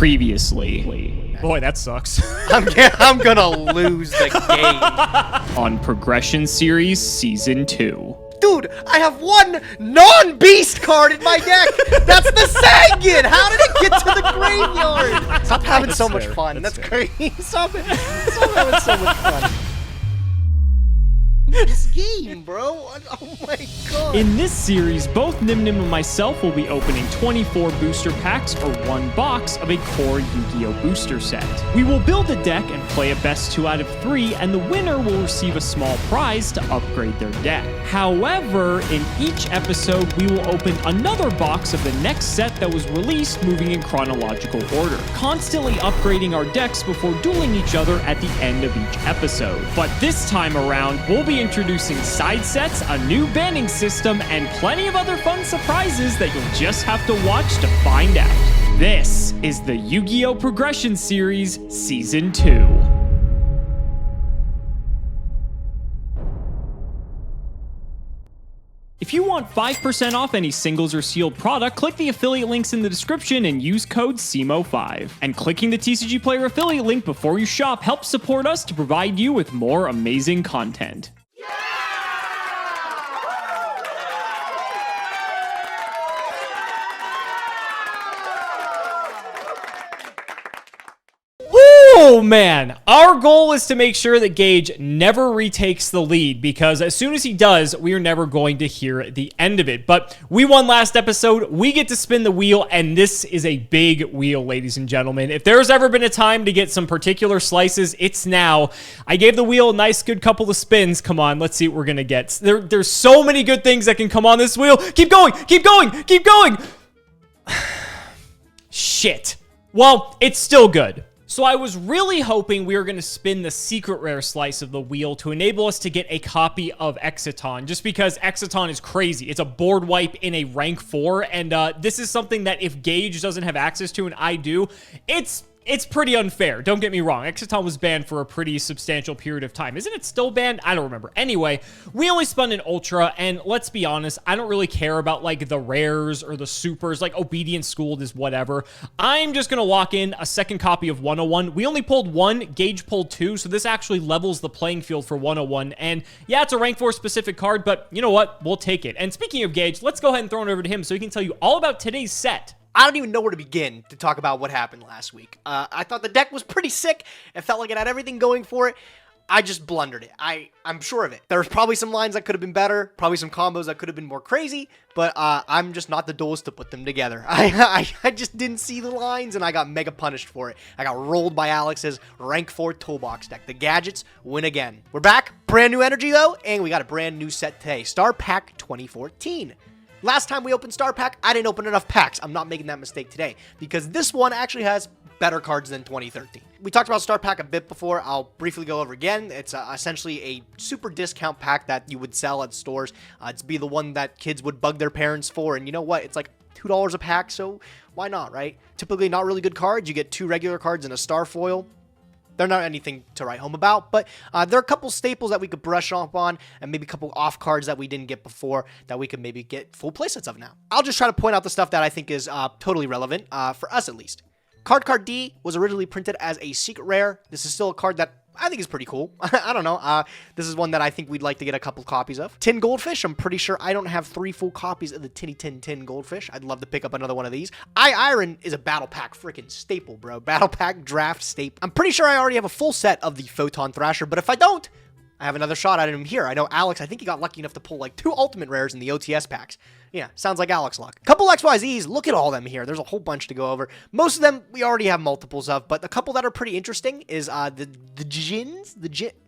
Previously. Boy, that sucks. I'm gonna lose the game. On Progression Series Season 2. Dude, I have one non-beast card in my deck! That's the Sangin! How did it get to the graveyard? Stop having so much fun. That's crazy. Stop having so much fun. This game, bro. Oh my god. In this series, both Nyhmnim and myself will be opening 24 booster packs or one box of a core Yu-Gi-Oh! Booster set. We will build a deck and play a best 2 out of 3, and the winner will receive a small prize to upgrade their deck. However, in each episode, we will open another box of the next set that was released, moving in chronological order, constantly upgrading our decks before dueling each other at the end of each episode. But this time around, we'll be introducing side sets, a new banning system, and plenty of other fun surprises that you'll just have to watch to find out. This is the Yu-Gi-Oh! Progression Series Season 2. If you want 5% off any singles or sealed product, click the affiliate links in the description and use code Cimoooooooo5. And clicking the TCG Player affiliate link before you shop helps support us to provide you with more amazing content. Oh man, our goal is to make sure that Gage never retakes the lead, because as soon as he does, we are never going to hear the end of it. But we won last episode, we get to spin the wheel, and this is a big wheel, ladies and gentlemen. If there's ever been a time to get some particular slices, it's now. I gave the wheel a nice good couple of spins. Come on, let's see what we're gonna get. There's so many good things that can come on this wheel. Keep going, keep going, keep going! Shit. Well, it's still good. So I was really hoping we were going to spin the secret rare slice of the wheel to enable us to get a copy of Exiton, just because Exiton is crazy. It's a board wipe in a rank 4, and this is something that if Gage doesn't have access to and I do, it's pretty unfair. Don't get me wrong. Exiton was banned for a pretty substantial period of time. Isn't it still banned? I don't remember. Anyway, we only spun an Ultra, and let's be honest, I don't really care about, like, the rares or the supers. Like, Obedient Schooled is whatever. I'm just gonna lock in a second copy of 101. We only pulled 1. Gage pulled 2, so this actually levels the playing field for 101. And, yeah, it's a rank 4 specific card, but you know what? We'll take it. And speaking of Gage, let's go ahead and throw it over to him so he can tell you all about today's set. I don't even know where to begin to talk about what happened last week. I thought the deck was pretty sick. It felt like it had everything going for it. I just blundered it. I'm sure of it. There's probably some lines that could have been better, probably some combos that could have been more crazy, but I'm just not the duelist to put them together. I just didn't see the lines, and I got mega punished for it. I got rolled by Alex's rank 4 toolbox deck. The gadgets win again. We're back. Brand new energy, though, and we got a brand new set today. Star Pack 2014. Last time we opened Star Pack, I didn't open enough packs. I'm not making that mistake today, because this one actually has better cards than 2013. We talked about Star Pack a bit before. I'll briefly go over again. It's essentially a super discount pack that you would sell at stores. It's be the one that kids would bug their parents for, and you know what? It's like $2 a pack, so why not, right? Typically not really good cards. You get 2 regular cards and a star foil. They're not anything to write home about, but there are a couple staples that we could brush up on, and maybe a couple off cards that we didn't get before that we could maybe get full playsets of now. I'll just try to point out the stuff that I think is totally relevant, for us at least. Card D was originally printed as a secret rare. This is still a card that I think is pretty cool. I don't know. This is one that I think we'd like to get a couple copies of. Tin Goldfish. I'm pretty sure I don't have 3 full copies of the Tinny Tin Goldfish. I'd love to pick up another one of these. Iron is a battle pack freaking staple, bro. Battle pack draft staple. I'm pretty sure I already have a full set of the Photon Thrasher, but if I don't, I have another shot at him here. I know Alex, I think he got lucky enough to pull like 2 ultimate rares in the OTS packs. Yeah, sounds like Alex luck. Couple XYZs, look at all of them here. There's a whole bunch to go over. Most of them we already have multiples of, but a couple that are pretty interesting is the Jins.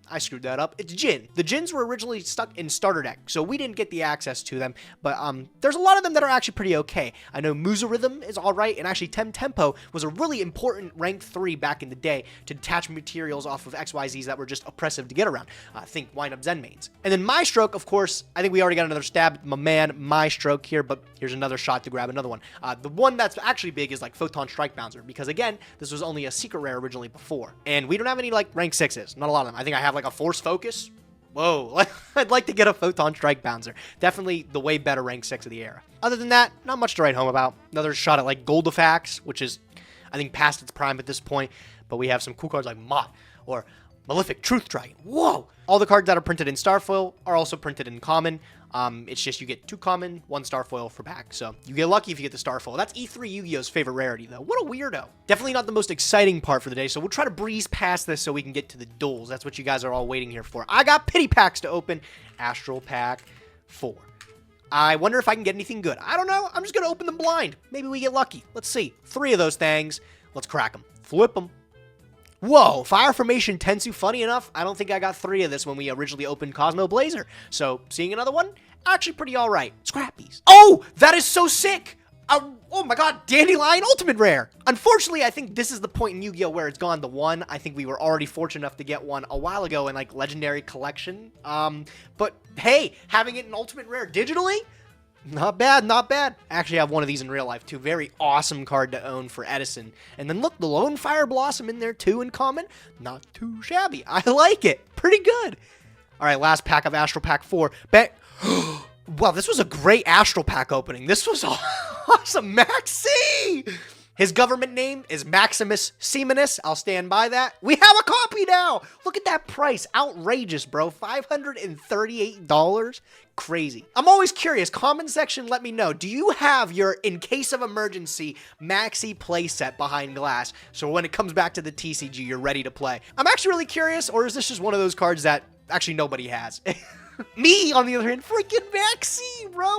I screwed that up. It's Jin. The Jins were originally stuck in starter deck, so we didn't get the access to them, but there's a lot of them that are actually pretty okay. I know Musa Rhythm is alright, and actually Tempo was a really important rank 3 back in the day to detach materials off of XYZs that were just oppressive to get around. Think Wind-Up Zen Mains. And then My Stroke, of course, I think we already got another stab at my man My Stroke here, but here's another shot to grab another one. The one that's actually big is like Photon Strike Bouncer, because again, this was only a secret rare originally before, and we don't have any like rank 6s, not a lot of them. I think I have like a Force Focus. Whoa, I'd like to get a Photon Strike Bouncer. Definitely the way better rank 6 of the era. Other than that, not much to write home about. Another shot at like Goldifax, which is I think past its prime at this point, but we have some cool cards like Mott or Malefic Truth Dragon. Whoa! All the cards that are printed in Starfoil are also printed in common. It's just you get 2 common, 1 Starfoil for pack. So you get lucky if you get the Starfoil. That's E3 Yu-Gi-Oh's favorite rarity, though. What a weirdo. Definitely not the most exciting part for the day, so we'll try to breeze past this so we can get to the duels. That's what you guys are all waiting here for. I got pity packs to open. Astral Pack 4. I wonder if I can get anything good. I don't know. I'm just going to open them blind. Maybe we get lucky. Let's see. 3 of those things. Let's crack them. Flip them. Whoa, Fire Formation Tensu. Funny enough, I don't think I got 3 of this when we originally opened Cosmo Blazer. So, seeing another one, actually pretty alright. Scrappies. Oh, that is so sick! Oh my god, Dandelion Ultimate Rare! Unfortunately, I think this is the point in Yu-Gi-Oh! Where it's gone to 1. I think we were already fortunate enough to get one a while ago in, like, Legendary Collection. But, hey, having it in Ultimate Rare digitally? Not bad, not bad. I actually have one of these in real life, too. Very awesome card to own for Edison. And then look, the Lone Fire Blossom in there, too, in common. Not too shabby. I like it. Pretty good. All right, last pack of Astral Pack 4. Wow, this was a great Astral Pack opening. This was awesome. Maxi! His government name is Maximus Seamanus. I'll stand by that. We have a copy now. Look at that price. Outrageous, bro. $538. Crazy. I'm always curious. Comment section, let me know. Do you have your, in case of emergency, Maxi playset behind glass? So when it comes back to the TCG, you're ready to play. I'm actually really curious, or is this just one of those cards that actually nobody has? Me, on the other hand, freaking Maxi, bro.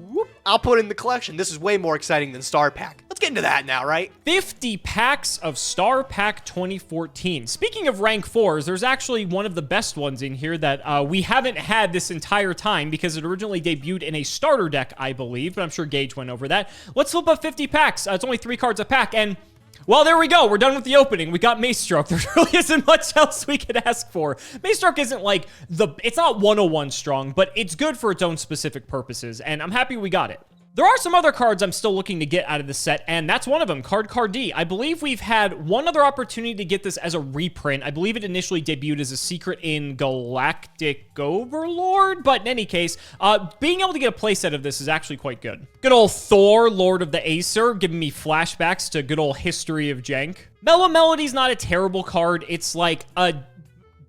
Whoop. I'll put it in the collection. This is way more exciting than Star Pack. Let's get into that now, right? 50 packs of Star Pack 2014. Speaking of rank 4s, there's actually one of the best ones in here that we haven't had this entire time because it originally debuted in a starter deck, I believe, but I'm sure Gage went over that. Let's flip up 50 packs. It's only 3 cards a pack, and well, there we go. We're done with the opening. We got Mace Stroke. There really isn't much else we could ask for. Mace Stroke isn't like it's not 101 strong, but it's good for its own specific purposes, and I'm happy we got it. There are some other cards I'm still looking to get out of the set, and that's one of them, Card D. I believe we've had one other opportunity to get this as a reprint. I believe it initially debuted as a secret in Galactic Overlord, but in any case, being able to get a playset of this is actually quite good. Good old Thor, Lord of the Acer, giving me flashbacks to good old history of jank. Mellow Melody's not a terrible card. It's like a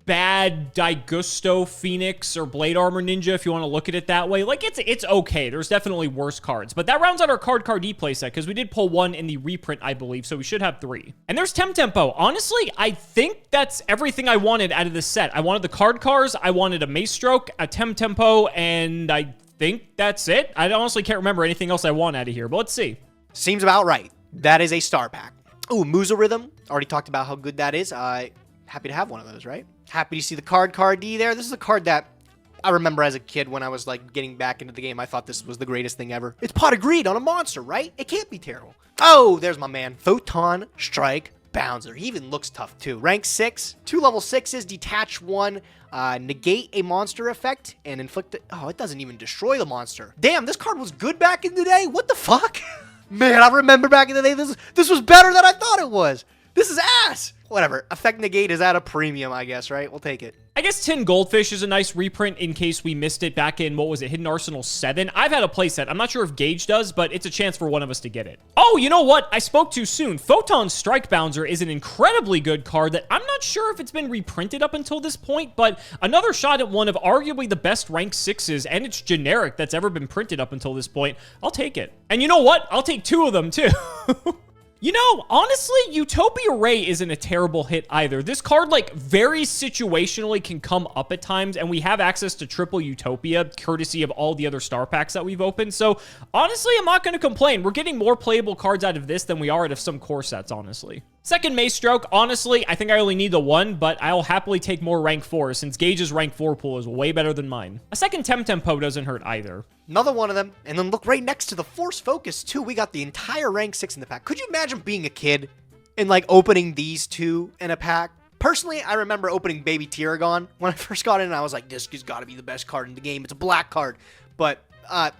bad Daigusto Phoenix or Blade Armor Ninja, if you want to look at it that way. Like, it's okay. There's definitely worse cards. But that rounds out our Card D playset, because we did pull 1 in the reprint, I believe, so we should have 3. And there's Tempo. Honestly, I think that's everything I wanted out of this set. I wanted the cars, I wanted a Mace Stroke, a Tempo, and I think that's it. I honestly can't remember anything else I want out of here, but let's see. Seems about right. That is a Star Pack. Ooh, Musa Rhythm. Already talked about how good that is. Happy to have one of those, right? Happy to see the Card D there. This is a card that I remember as a kid when I was like getting back into the game. I thought this was the greatest thing ever. It's Pot of Greed on a monster, right? It can't be terrible. Oh, there's my man. Photon Strike Bouncer. He even looks tough too. Rank 6, 2 level 6s, detach 1, negate a monster effect, and inflict it. Oh, it doesn't even destroy the monster. Damn, this card was good back in the day. What the fuck? Man, I remember back in the day, this was better than I thought it was. This is ass. Whatever. Effect negate is at a premium, I guess, right? We'll take it. I guess Tin Goldfish is a nice reprint in case we missed it back in, what was it, Hidden Arsenal 7? I've had a playset. I'm not sure if Gage does, but it's a chance for one of us to get it. Oh, you know what? I spoke too soon. Photon Strike Bouncer is an incredibly good card that I'm not sure if it's been reprinted up until this point, but another shot at one of arguably the best rank 6s, and it's generic that's ever been printed up until this point. I'll take it. And you know what? I'll take 2 of them, too. You know, honestly, Utopia Ray isn't a terrible hit either. This card, like, very situationally can come up at times, and we have access to triple Utopia, courtesy of all the other star packs that we've opened. So, honestly, I'm not going to complain. We're getting more playable cards out of this than we are out of some core sets, honestly. Second Mace Stroke, honestly, I think I only need the 1, but I'll happily take more rank 4, since Gage's rank 4 pool is way better than mine. A second Tempo doesn't hurt either. Another one of them, and then look right next to the Force Focus, too. We got the entire rank 6 in the pack. Could you imagine being a kid and, like, opening these 2 in a pack? Personally, I remember opening Baby Tiragon when I first got in, and I was like, this has got to be the best card in the game. It's a black card. But,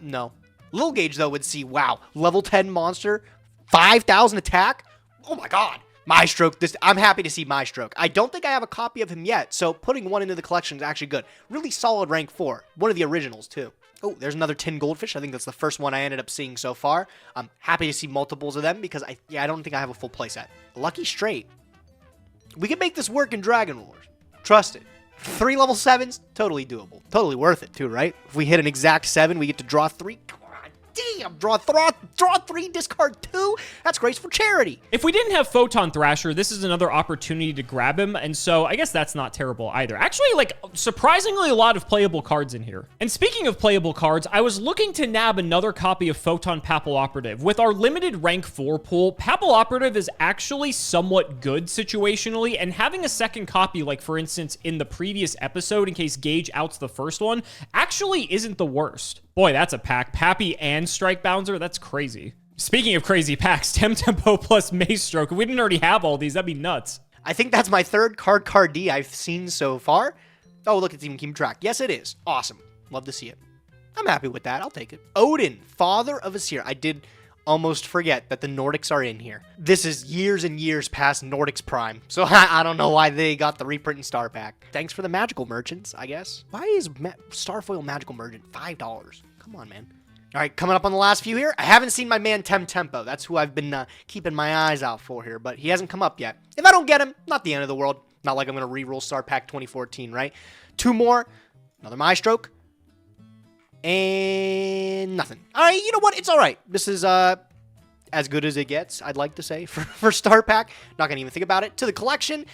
no. Lil Gage, though, would see, wow, level 10 monster, 5,000 attack? Oh, my God. My Stroke, I'm happy to see My Stroke. I don't think I have a copy of him yet, so putting 1 into the collection is actually good. Really solid rank 4. One of the originals, too. Oh, there's another tin goldfish. I think that's the first one I ended up seeing so far. I'm happy to see multiples of them because I don't think I have a full playset. Lucky straight. We can make this work in Dragon Wars. Trust it. 3 level 7s, totally doable. Totally worth it too, right? If we hit an exact 7, we get to draw 3. Damn, draw 3, discard 2. That's graceful charity. If we didn't have Photon Thrasher, this is another opportunity to grab him, and so I guess that's not terrible either. Actually, like, surprisingly a lot of playable cards in here. And speaking of playable cards, I was looking to nab another copy of Photon Papilloperative. With our limited rank 4 pool, Papilloperative is actually somewhat good situationally, and having a second copy, like for instance in the previous episode, in case Gage outs the first one, actually isn't the worst. Boy, that's a pack. Pappy and Strike Bouncer, that's crazy. Speaking of crazy packs, Tempo plus Maze Stroke. If we didn't already have all these, that'd be nuts. I think that's my third card D I've seen so far. Oh, look, it's even keeping track. Yes, it is. Awesome. Love to see it. I'm happy with that. I'll take it. Odin, Father of Aesir. I did almost forget that the Nordics are in here. This is years and years past Nordics Prime, so I don't know why they got the reprint and star pack. Thanks for the magical merchants, I guess. Why is Starfoil Magical Merchant $5? Come on, man. All right, coming up on the last few here. I haven't seen my man Tempo. That's who I've been keeping my eyes out for here, but he hasn't come up yet. If I don't get him, not the end of the world. Not like I'm going to reroll Star Pack 2014, right? 2 more. Another Maestroke. And nothing. All right, you know what? It's all right. This is as good as it gets, I'd like to say, for Star Pack. Not going to even think about it. To the collection.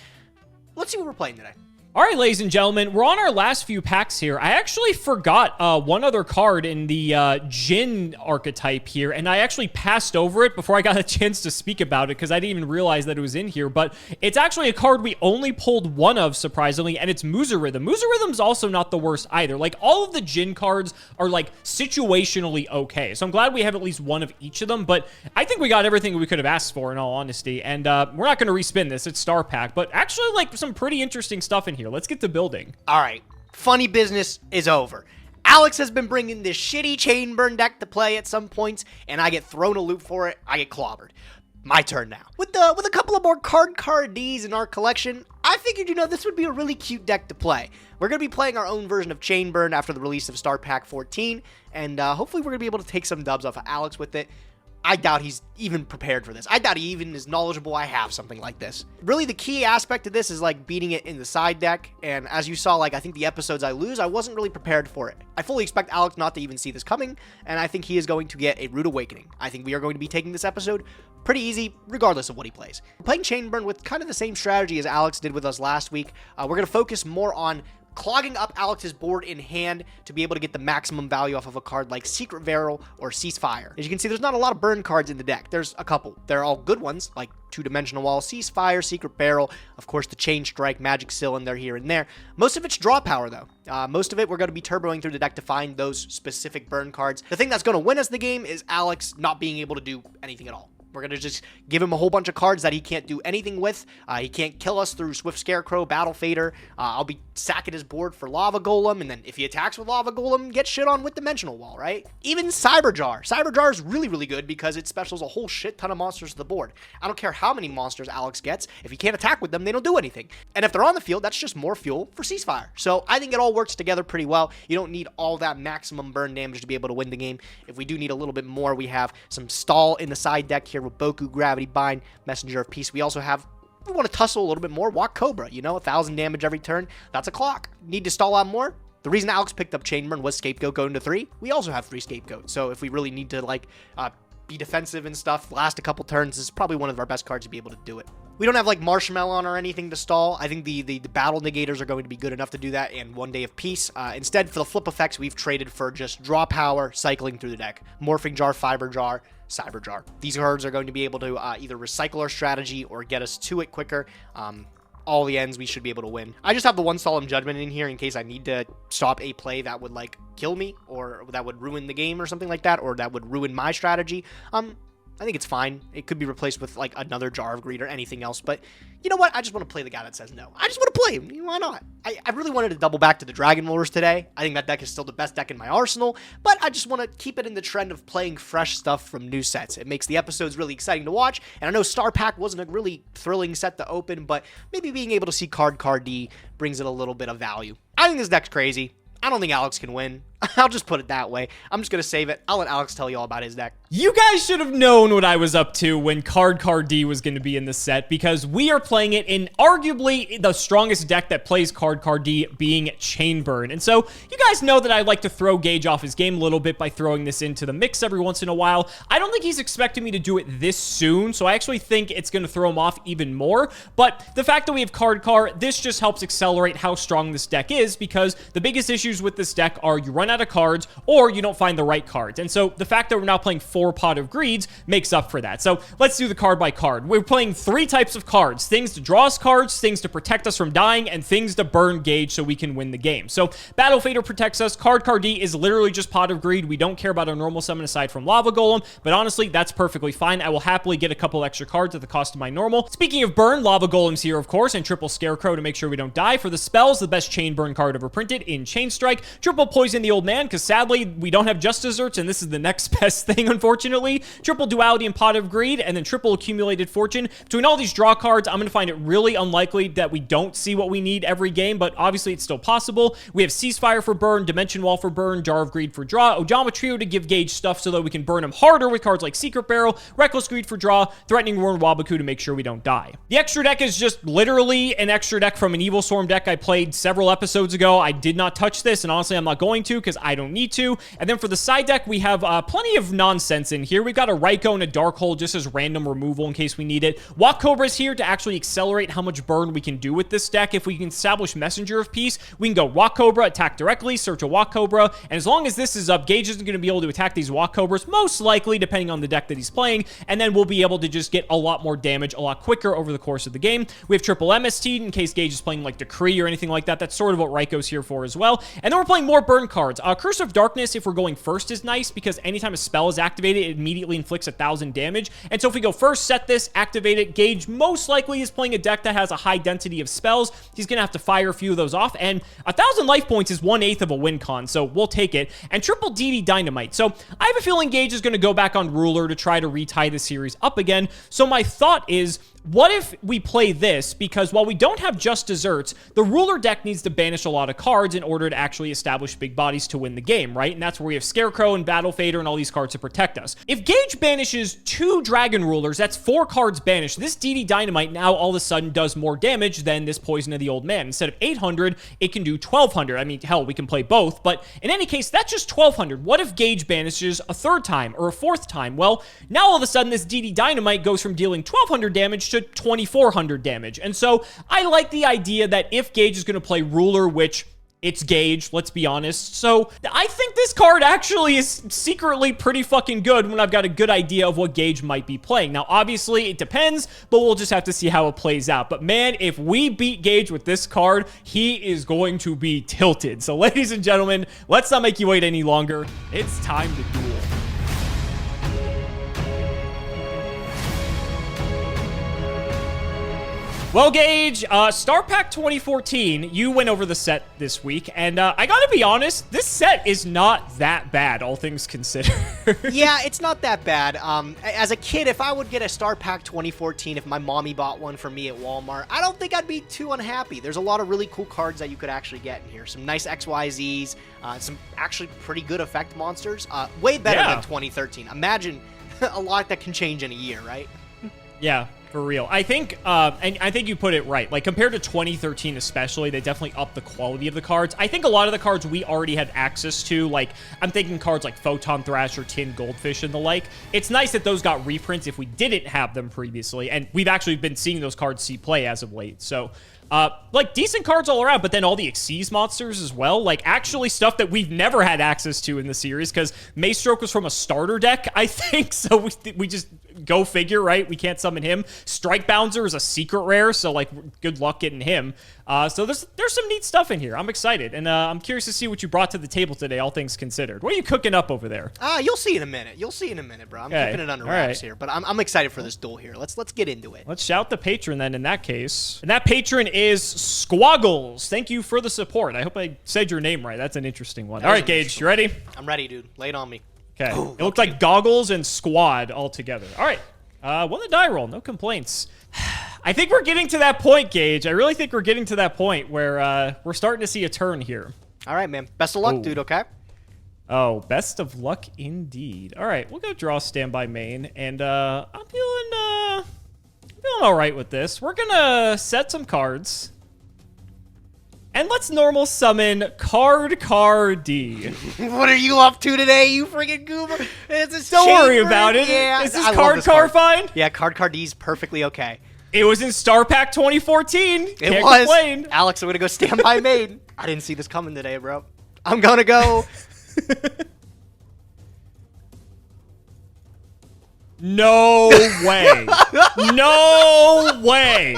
Let's see what we're playing today. All right, ladies and gentlemen, we're on our last few packs here. I actually forgot one other card in the Jin archetype here, and I actually passed over it before I got a chance to speak about it because I didn't even realize that it was in here, but it's actually a card we only pulled one of, surprisingly, and it's Muza-Rhythm. Muza-Rhythm's also not the worst either. Like, all of the Jin cards are, like, situationally okay, so I'm glad we have at least one of each of them, but I think we got everything we could have asked for, in all honesty, and we're not going to respin this. It's Star Pack, but actually, like, some pretty interesting stuff in here. Let's get to building. All right, funny business is over. Alex has been bringing this shitty chain burn deck to play at some points, and I get thrown a loop for it. I get clobbered. My turn now. With a couple of more card Ds in our collection, I figured, this would be a really cute deck to play. We're going to be playing our own version of Chain Burn after the release of Star Pack 14, and hopefully we're going to be able to take some dubs off of Alex with it. I doubt he's even prepared for this. I doubt he even is knowledgeable I have something like this. Really, the key aspect of this is, like, beating it in the side deck, and as you saw, like, I think the episodes I lose, I wasn't really prepared for it. I fully expect Alex not to even see this coming, and I think he is going to get a rude awakening. I think we are going to be taking this episode pretty easy, regardless of what he plays. We're playing Chain Burn with kind of the same strategy as Alex did with us last week. We're going to focus more on clogging up Alex's board in hand to be able to get the maximum value off of a card like Secret Barrel or Ceasefire. As you can see, there's not a lot of burn cards in the deck. There's a couple. They're all good ones, like Two-Dimensional Wall, Ceasefire, Secret Barrel, of course the Chain Strike, Magic Cylinder here and there. Most of it's draw power, though. Most of it, we're going to be turboing through the deck to find those specific burn cards. The thing that's going to win us the game is Alex not being able to do anything at all. We're going to just give him a whole bunch of cards that he can't do anything with. He can't kill us through Swift Scarecrow, Battle Fader. I'll be sacking his board for Lava Golem, and then if he attacks with Lava Golem, get shit on with Dimensional Wall, right? Even Cyberjar. Cyberjar is really, really good because it specials a whole shit ton of monsters to the board. I don't care how many monsters Alex gets. If he can't attack with them, they don't do anything. And if they're on the field, that's just more fuel for Ceasefire. So I think it all works together pretty well. You don't need all that maximum burn damage to be able to win the game. If we do need a little bit more, we have some stall in the side deck here with Boku, Gravity Bind, Messenger of Peace. We also have, we want to tussle a little bit more, Walk Cobra, 1,000 damage every turn. That's a clock. Need to stall out more? The reason Alex picked up Chain Burn was Scapegoat going to 3. We also have 3 Scapegoats, so if we really need to, like, be defensive and stuff, last a couple turns, this is probably one of our best cards to be able to do it. We don't have, like, Marshmallow or anything to stall. I think the Battle Negators are going to be good enough to do that, and 1 Day of Peace. Instead, for the flip effects, we've traded for just draw power, cycling through the deck. Morphing Jar, Fiber Jar, Cyber Jar. These cards are going to be able to either recycle our strategy or get us to it quicker. All the ends we should be able to win. I just have the 1 Solemn Judgment in here in case I need to stop a play that would, like, kill me, or that would ruin the game or something like that, or that would ruin my strategy. I think it's fine. It could be replaced with, like, another Jar of Greed or anything else, but you know what? I just want to play the guy that says no. I just want to play him. Why not? I really wanted to double back to the Dragon Wars today. I think that deck is still the best deck in my arsenal, but I just want to keep it in the trend of playing fresh stuff from new sets. It makes the episodes really exciting to watch, and I know Star Pack wasn't a really thrilling set to open, but maybe being able to see card D brings it a little bit of value. I think this deck's crazy. I don't think Alex can win. I'll just put it that way. I'm just going to save it. I'll let Alex tell you all about his deck. You guys should have known what I was up to when Card D was going to be in the set, because we are playing it in arguably the strongest deck that plays Card D, being Chainburn. And so you guys know that I like to throw Gage off his game a little bit by throwing this into the mix every once in a while. I don't think he's expecting me to do it this soon, so I actually think it's going to throw him off even more. But the fact that we have Card, this just helps accelerate how strong this deck is, because the biggest issues with this deck are you run out of cards or you don't find the right cards. And so the fact that we're now playing 4 Pot of Greeds makes up for that. So let's do the card by card. We're playing 3 types of cards: things to draw us cards, things to protect us from dying, and things to burn Gage so we can win the game. So Battle Fader protects us. Card D is literally just Pot of Greed. We don't care about our normal summon aside from Lava Golem, but honestly, that's perfectly fine. I will happily get a couple extra cards at the cost of my normal. Speaking of burn, Lava Golem's here, of course, and triple Scarecrow to make sure we don't die. For the spells, the best Chain Burn card ever printed in Chain Strike. Triple Poison the Old Man, because sadly, we don't have Just Desserts, and this is the next best thing, unfortunately. Triple Duality and Pot of Greed, and then triple Accumulated Fortune. Between all these draw cards, I'm going to find it really unlikely that we don't see what we need every game, but obviously it's still possible. We have Ceasefire for burn, Dimension Wall for burn, Jar of Greed for draw, Ojama Trio to give Gage stuff so that we can burn him harder with cards like Secret Barrel, Reckless Greed for draw, Threatening Roar, and Wabaku to make sure we don't die. The extra deck is just literally an extra deck from an Evil Storm deck I played several episodes ago. I did not touch this, and honestly, I'm not going to because I don't need to. And then for the side deck, we have plenty of nonsense in here. We've got a Raikou and a Darkhold just as random removal in case we need it. Walk Cobra's here to actually accelerate how much burn we can do with this deck. If we can establish Messenger of Peace, we can go Walk Cobra, attack directly, search a Walk Cobra, and as long as this is up, Gage isn't going to be able to attack these Walk Cobras, most likely, depending on the deck that he's playing, and then we'll be able to just get a lot more damage a lot quicker over the course of the game. We have triple MST in case Gage is playing like Decree or anything like that. That's sort of what Raikou's here for as well. And then we're playing more burn cards. Curse of Darkness, if we're going first, is nice because anytime a spell is activated, it immediately inflicts 1,000 damage. And so if we go first, set this, activate it, Gage most likely is playing a deck that has a high density of spells. He's going to have to fire a few of those off, and 1,000 life points is 1/8 of a win con, so we'll take it. And triple DD Dynamite. So I have a feeling Gage is going to go back on Ruler to try to retie the series up again. So my thought is, what if we play this? Because while we don't have Just Desserts, the Ruler deck needs to banish a lot of cards in order to actually establish big bodies to win the game, right? And that's where we have Scarecrow and Battle Fader and all these cards to protect us. If Gage banishes 2 Dragon Rulers, that's 4 cards banished. This DD Dynamite now all of a sudden does more damage than this Poison of the Old Man. Instead of 800, it can do 1,200. I mean, hell, we can play both, but in any case, that's just 1,200. What if Gage banishes a 3rd time or a 4th time? Well, now all of a sudden, this DD Dynamite goes from dealing 1,200 damage to 2,400 damage. And so I like the idea that if Gage is going to play Ruler, which it's Gage, let's be honest. So I think this card actually is secretly pretty fucking good when I've got a good idea of what Gage might be playing. Now, obviously, it depends, but we'll just have to see how it plays out. But man, if we beat Gage with this card, he is going to be tilted. So ladies and gentlemen, let's not make you wait any longer. It's time to duel. Well, Gage, Star Pack 2014, you went over the set this week, and I gotta be honest, this set is not that bad, all things considered. Yeah, it's not that bad. As a kid, if I would get a Star Pack 2014, if my mommy bought one for me at Walmart, I don't think I'd be too unhappy. There's a lot of really cool cards that you could actually get in here. Some nice XYZs, some actually pretty good effect monsters. Way better than 2013. Imagine a lot that can change in a year, right? Yeah. For real. I think, and I think you put it right. Like, compared to 2013 especially, they definitely upped the quality of the cards. I think a lot of the cards we already had access to, like, I'm thinking cards like Photon Thrasher, Tin Goldfish, and the like. It's nice that those got reprints if we didn't have them previously, and we've actually been seeing those cards see play as of late. So, like, decent cards all around, but then all the Xyz monsters as well. Like, actually stuff that we've never had access to in the series, because Maystroke was from a starter deck, I think, so we just go figure, right? We can't summon him. Strike Bouncer is a secret rare, so, like, good luck getting him. So there's some neat stuff in here. I'm excited, and I'm curious to see what you brought to the table today, all things considered. What are you cooking up over there? You'll see in a minute. You'll see in a minute, bro. I'm keeping it under wraps here, but I'm excited for this duel here. Let's get into it. Let's shout the patron then in that case. And that patron is Squaggles. Thank you for the support. I hope I said your name right. That's an interesting one. All right, Gage, you ready? I'm ready, dude. Lay it on me. Okay. Ooh, it looks like Goggles and Squad all together. All right. Won the die roll. No complaints. I think we're getting to that point, Gage. I really think we're getting to that point where we're starting to see a turn here. All right, man. Best of luck, dude, okay? Oh, best of luck indeed. All right, we'll go draw standby main, and I'm feeling all right with this. We're gonna set some cards, and let's normal summon Card D. What are you up to today, you freaking goober? Don't worry about it. Yeah, Is this card fine? Yeah, Card D's perfectly okay. It was in Star Pack 2014. It was. Complain. Alex, I'm gonna go standby main. I didn't see this coming today, bro. I'm gonna go. No way. No way.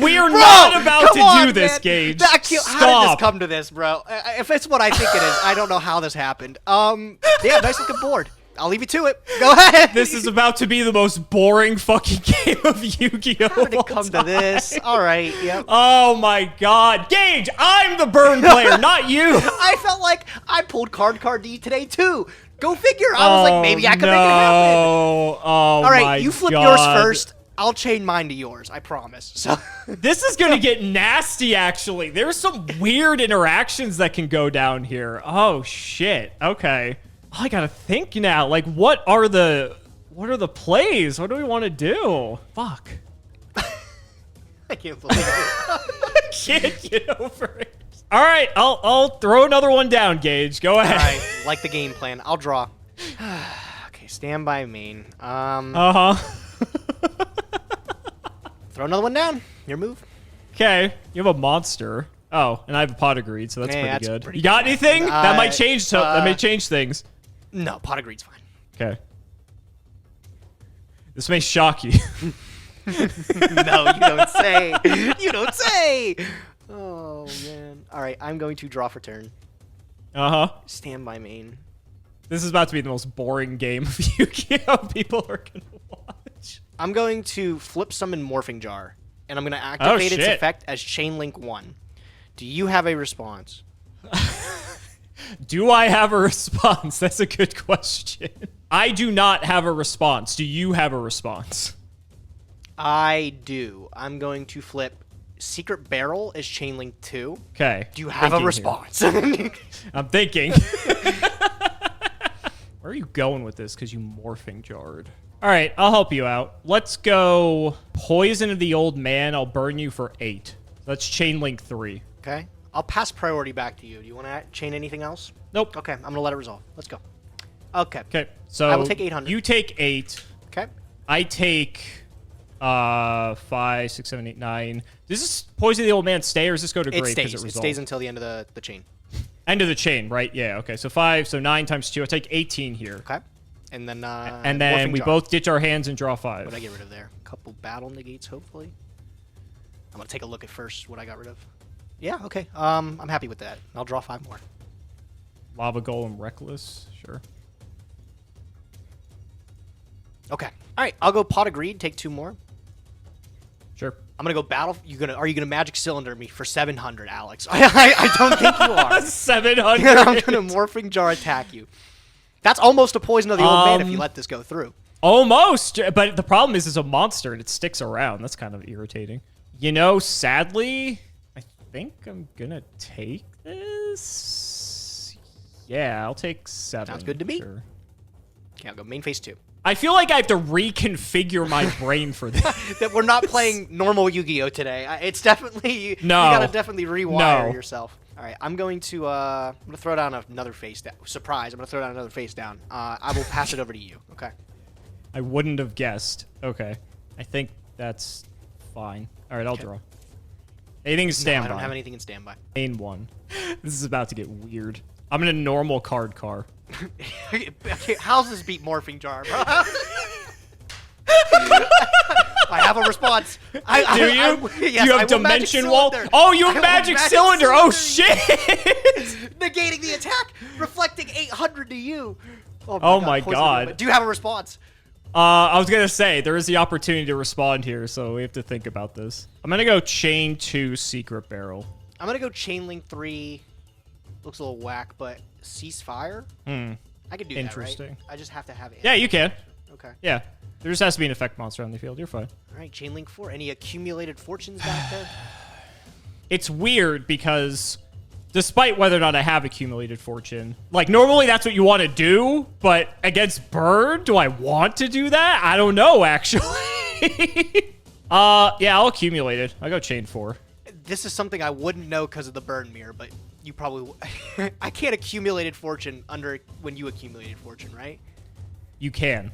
We are not about to do this, Gage. How did this come to this, bro? If it's what I think it is, I don't know how this happened. Yeah, nice looking board. I'll leave you to it. Go ahead. This is about to be the most boring fucking game of Yu-Gi-Oh! How did it come to this? All right, yep. Oh my god. Gage, I'm the burn player, not you. I felt like I pulled Card D today, too. Go figure. I was like, maybe I could make it happen. Oh, all right, you flip yours first. I'll chain mine to yours. I promise. So this is going to get nasty, actually. There's some weird interactions that can go down here. Oh, shit. Okay. Oh, I got to think now. Like, what are the plays? What do we want to do? Fuck. I can't believe it. I can't get over it. All right, I'll throw another one down, Gage. Go ahead. All right, like the game plan. I'll draw. Okay, stand by main. Throw another one down. Your move. Okay, you have a monster. Oh, and I have a pot of greed, so that's pretty good. Pretty you got good. anything? That might change. That may change things. No, pot of greed's fine. Okay. This may shock you. No, you don't say. You don't say. Oh, man. All right, I'm going to draw for turn. Stand by main. This is about to be the most boring game of Yu-Gi-Oh! People are going to watch. I'm going to flip summon Morphing Jar, and I'm going to activate its effect as Chain Link 1. Do you have a response? Do I have a response? That's a good question. I do not have a response. Do you have a response? I do. I'm going to flip Secret Barrel as Chain Link 2. Okay. Do you have a response? I'm thinking. Where are you going with this? Because you morphing jarred. All right, I'll help you out. Let's go Poison of the Old Man. I'll burn you for 8. That's Chain Link 3. Okay. I'll pass priority back to you. Do you want to chain anything else? Nope. Okay, I'm going to let it resolve. Let's go. Okay. Okay, so I will take 800. You take 8. Okay. I take 5, 6, 7, 8, 9. Does this Poison of the Old Man stay, or does this go to grave? It stays until the end of the chain. End of the chain, right? Yeah, okay. So 5, so 9 times 2. I take 18 here. Okay. And then we both ditch our hands and draw 5. What did I get rid of there? A couple battle negates, hopefully. I'm going to take a look at first what I got rid of. Yeah, okay. I'm happy with that. I'll draw 5 more. Lava Golem Reckless, sure. Okay. All right, I'll go Pot of Greed, take 2 more. Sure. I'm gonna go battle. Are you gonna Magic Cylinder me for 700, Alex? I don't think you are. 700. I'm gonna Morphing Jar attack you. That's almost a Poison of the Old Man if you let this go through. Almost, but the problem is it's a monster and it sticks around. That's kind of irritating. You know, sadly, I think I'm gonna take this. Yeah, I'll take 7. Sounds good to me. Sure. Okay, I'll go main phase 2. I feel like I have to reconfigure my brain for this. That we're not playing normal Yu-Gi-Oh today. It's definitely you gotta definitely rewire yourself. All right, I'm going to throw down another face down. Surprise! I'm gonna throw down another face down. I will pass it over to you. Okay. I wouldn't have guessed. Okay, I think that's fine. All right, I'll draw. Anything in standby? I don't have anything in standby. Main 1. This is about to get weird. I'm in a normal card car. How's this beat Morphing Jar, bro? I have a response. Do you? Yes, you have Dimension Wall? Oh, you have Magic Cylinder. Oh, shit. Negating the attack, reflecting 800 to you. Oh my god. Do you have a response? I was going to say, there is the opportunity to respond here, so we have to think about this. I'm going to go Chain 2 Secret Barrel. I'm going to go Chain Link 3. Looks a little whack, but Ceasefire? I could do that, right? I just have to have it. Yeah, you can. Okay. Yeah. There just has to be an effect monster on the field. You're fine. All right, Chain Link 4. Any accumulated fortunes back there? It's weird because Despite whether or not I have accumulated fortune. Like, normally that's what you want to do, but against Bird, do I want to do that? I don't know, actually. Yeah, I'll accumulate it. I'll go chain 4. This is something I wouldn't know because of the burn mirror, but you probably... I can't accumulated fortune when you accumulated fortune, right? You can.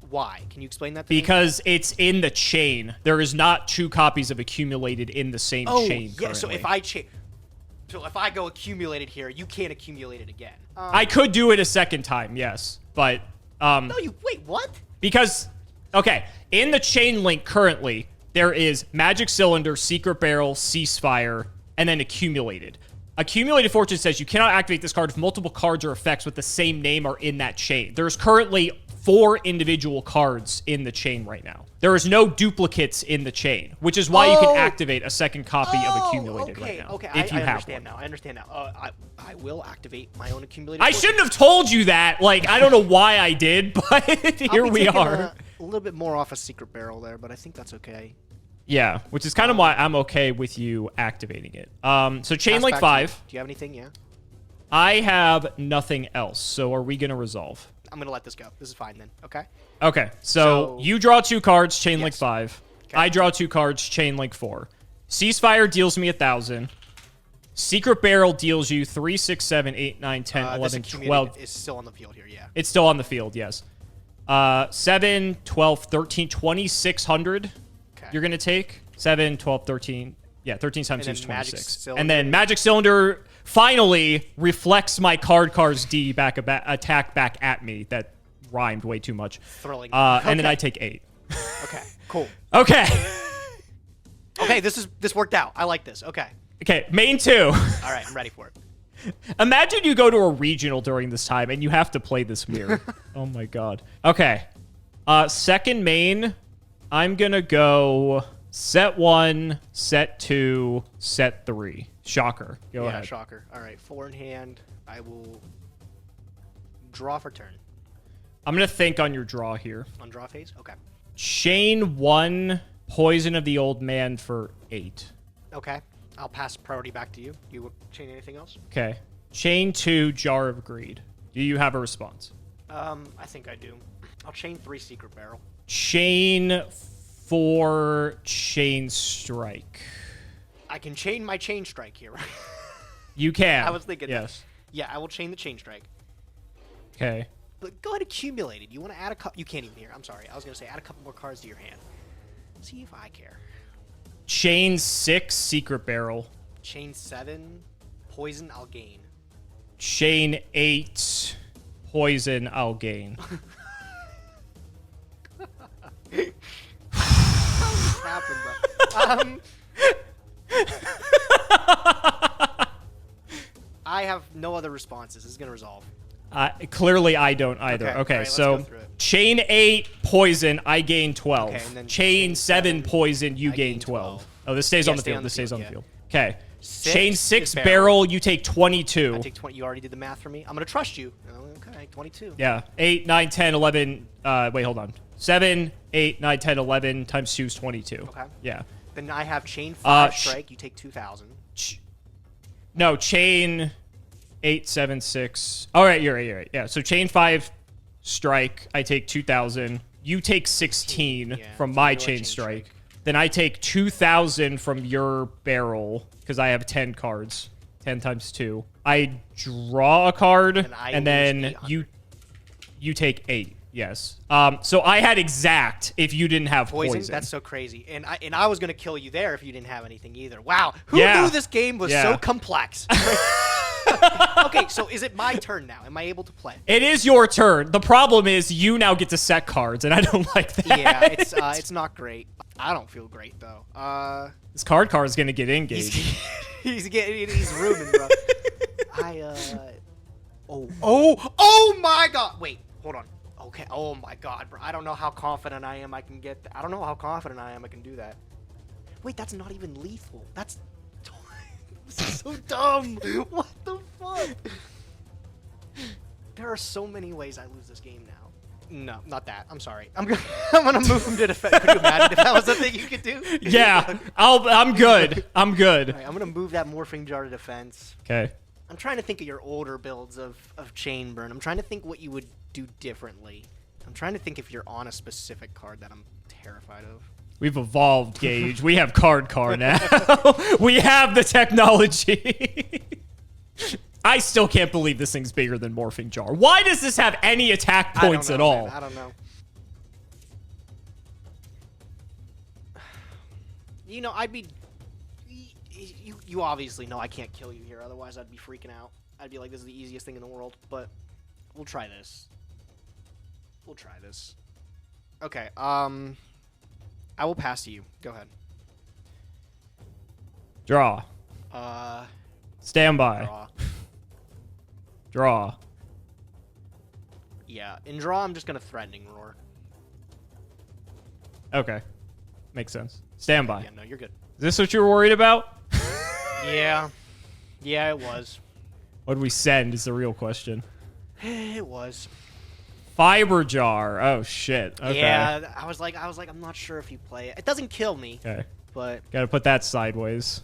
Why? Can you explain that to me? Because it's in the chain. There is not 2 copies of accumulated in the same chain currently. So if I go accumulated here, you can't accumulate it again. I could do it a second time, yes. But, No, wait, what? Because, okay, in the chain link currently, there is Magic Cylinder, Secret Barrel, Ceasefire, and then Accumulated. Accumulated Fortune says you cannot activate this card if multiple cards or effects with the same name are in that chain. There's currently 4 individual cards in the chain right now. There is no duplicates in the chain, which is why you can activate a second copy of Accumulated right now. Okay, if you I have understand one. now. I understand now. I will activate my own Accumulated I Fortune. shouldn't have told you that. Like, I don't know why I did, but here we are. A little bit more off a Secret Barrel there, but I think that's okay. Yeah, which is kind of why I'm okay with you activating it. So chain link 5. Do you have anything? Yeah. I have nothing else. So are we going to resolve? I'm going to let this go. This is fine then. Okay. Okay. So you draw 2 cards, chain link 5. Okay. I draw 2 cards, chain link 4. Ceasefire deals me 1,000. Secret Barrel deals you 3, 6, 7, 8, 9, 10, 11, 12. It's still on the field here, yeah. It's still on the field, yes. 7, 12, 13, 2,600. Okay. You're going to take 7, 12, 13. Yeah, 13 times 2 is 26. Cylinder. And then Magic Cylinder finally reflects my card's D attack back at me. That rhymed way too much. Thrilling. And then I take 8. Okay, cool. Okay. Okay, this worked out. I like this. Okay. Okay, main 2. All right, I'm ready for it. Imagine you go to a regional during this time and you have to play this mirror. Oh my god. Okay. Second main, I'm gonna go set 1, set 2, set 3. Shocker. Go ahead. Yeah, shocker. All right, 4 in hand. I will draw for turn. I'm gonna think on your draw here. On draw phase? Okay. Chain 1, Poison of the Old Man for 8. Okay. I'll pass priority back to you. You will chain anything else? Okay. Chain 2, Jar of Greed. Do you have a response? I think I do. I'll chain 3 Secret Barrel. Chain 4, Chain Strike. I can chain my Chain Strike here. You can. I was thinking. Yes. Yeah, I will chain the Chain Strike. Okay. But go ahead, accumulate it. You want to add a couple? You can't even hear. I'm sorry. I was gonna say add a couple more cards to your hand. See if I care. Chain 6, Secret Barrel. Chain 7, Poison. I'll gain. Chain 8, Poison. I'll gain. How did this happen, bro? I have no other responses. This is gonna resolve. Clearly, I don't either. Okay, all right, so let's go through it. chain 8, Poison. I gain 12. Okay, and then chain 7, Poison. You I gain gain 12. 12. Oh, this stays Yeah, on the stay field. on the This stays on field, the yeah. field. Okay. Six Chain is 6, barrel. barrel. You take 22. I take 20. You already did the math for me. I'm gonna trust you. Okay, 22. Yeah. 8, 9, 10, 11. Wait, hold on. 7, 8, 9, 10, 11 times 2 is 22. Okay. Yeah. Then I have chain 5 strike. You take 2,000. No, chain 8, 7, 6. All right, you're right. You're right. Yeah. So chain 5 strike. I take 2,000. You take 16 from my chain strike. Then I take 2,000 from your barrel because I have 10 cards. 10 times 2. I draw a card, and then you take 8. Yes. So I had exact if you didn't have poison. That's so crazy. And I was gonna kill you there if you didn't have anything either. Wow. Who knew this game was so complex? Okay, so is it my turn now? Am I able to play? It is your turn. The problem is you now get to set cards, and I don't like that. Yeah, it's not great. I don't feel great though. This card is gonna get engaged. He's rooming, bro. Oh my god. Wait, hold on. Okay. Oh my god, bro. I don't know how confident I am I can get that. I don't know how confident I am I can do that. Wait, that's not even lethal. That's this is so dumb. What the fuck? There are so many ways I lose this game now. No, not that. I'm sorry. I'm gonna move him to defense. Could you imagine if that was the thing you could do? Yeah, I'm good. I'm good. All right, I'm gonna move that morphing jar to defense. Okay. I'm trying to think of your older builds of chain burn. I'm trying to think what you would do differently. I'm trying to think if you're on a specific card that I'm terrified of. We've evolved, Gage. We have card now. We have the technology. I still can't believe this thing's bigger than Morphing Jar. Why does this have any attack points at all? Man, I don't know. You know, I'd be... You obviously know I can't kill you here, otherwise I'd be freaking out. I'd be like, this is the easiest thing in the world, but we'll try this. We'll try this. Okay, I will pass to you. Go ahead. Draw. Standby. Draw. Draw. Yeah, in draw, I'm just gonna Threatening Roar. Okay. Makes sense. Standby. Yeah, no, you're good. Is this what you were worried about? Yeah. Yeah, it was. What do we send is the real question. It was. Fiber Jar. Oh, shit. Okay. Yeah, I was like, I'm not sure if you play it. It doesn't kill me. Okay. But Gotta put that sideways.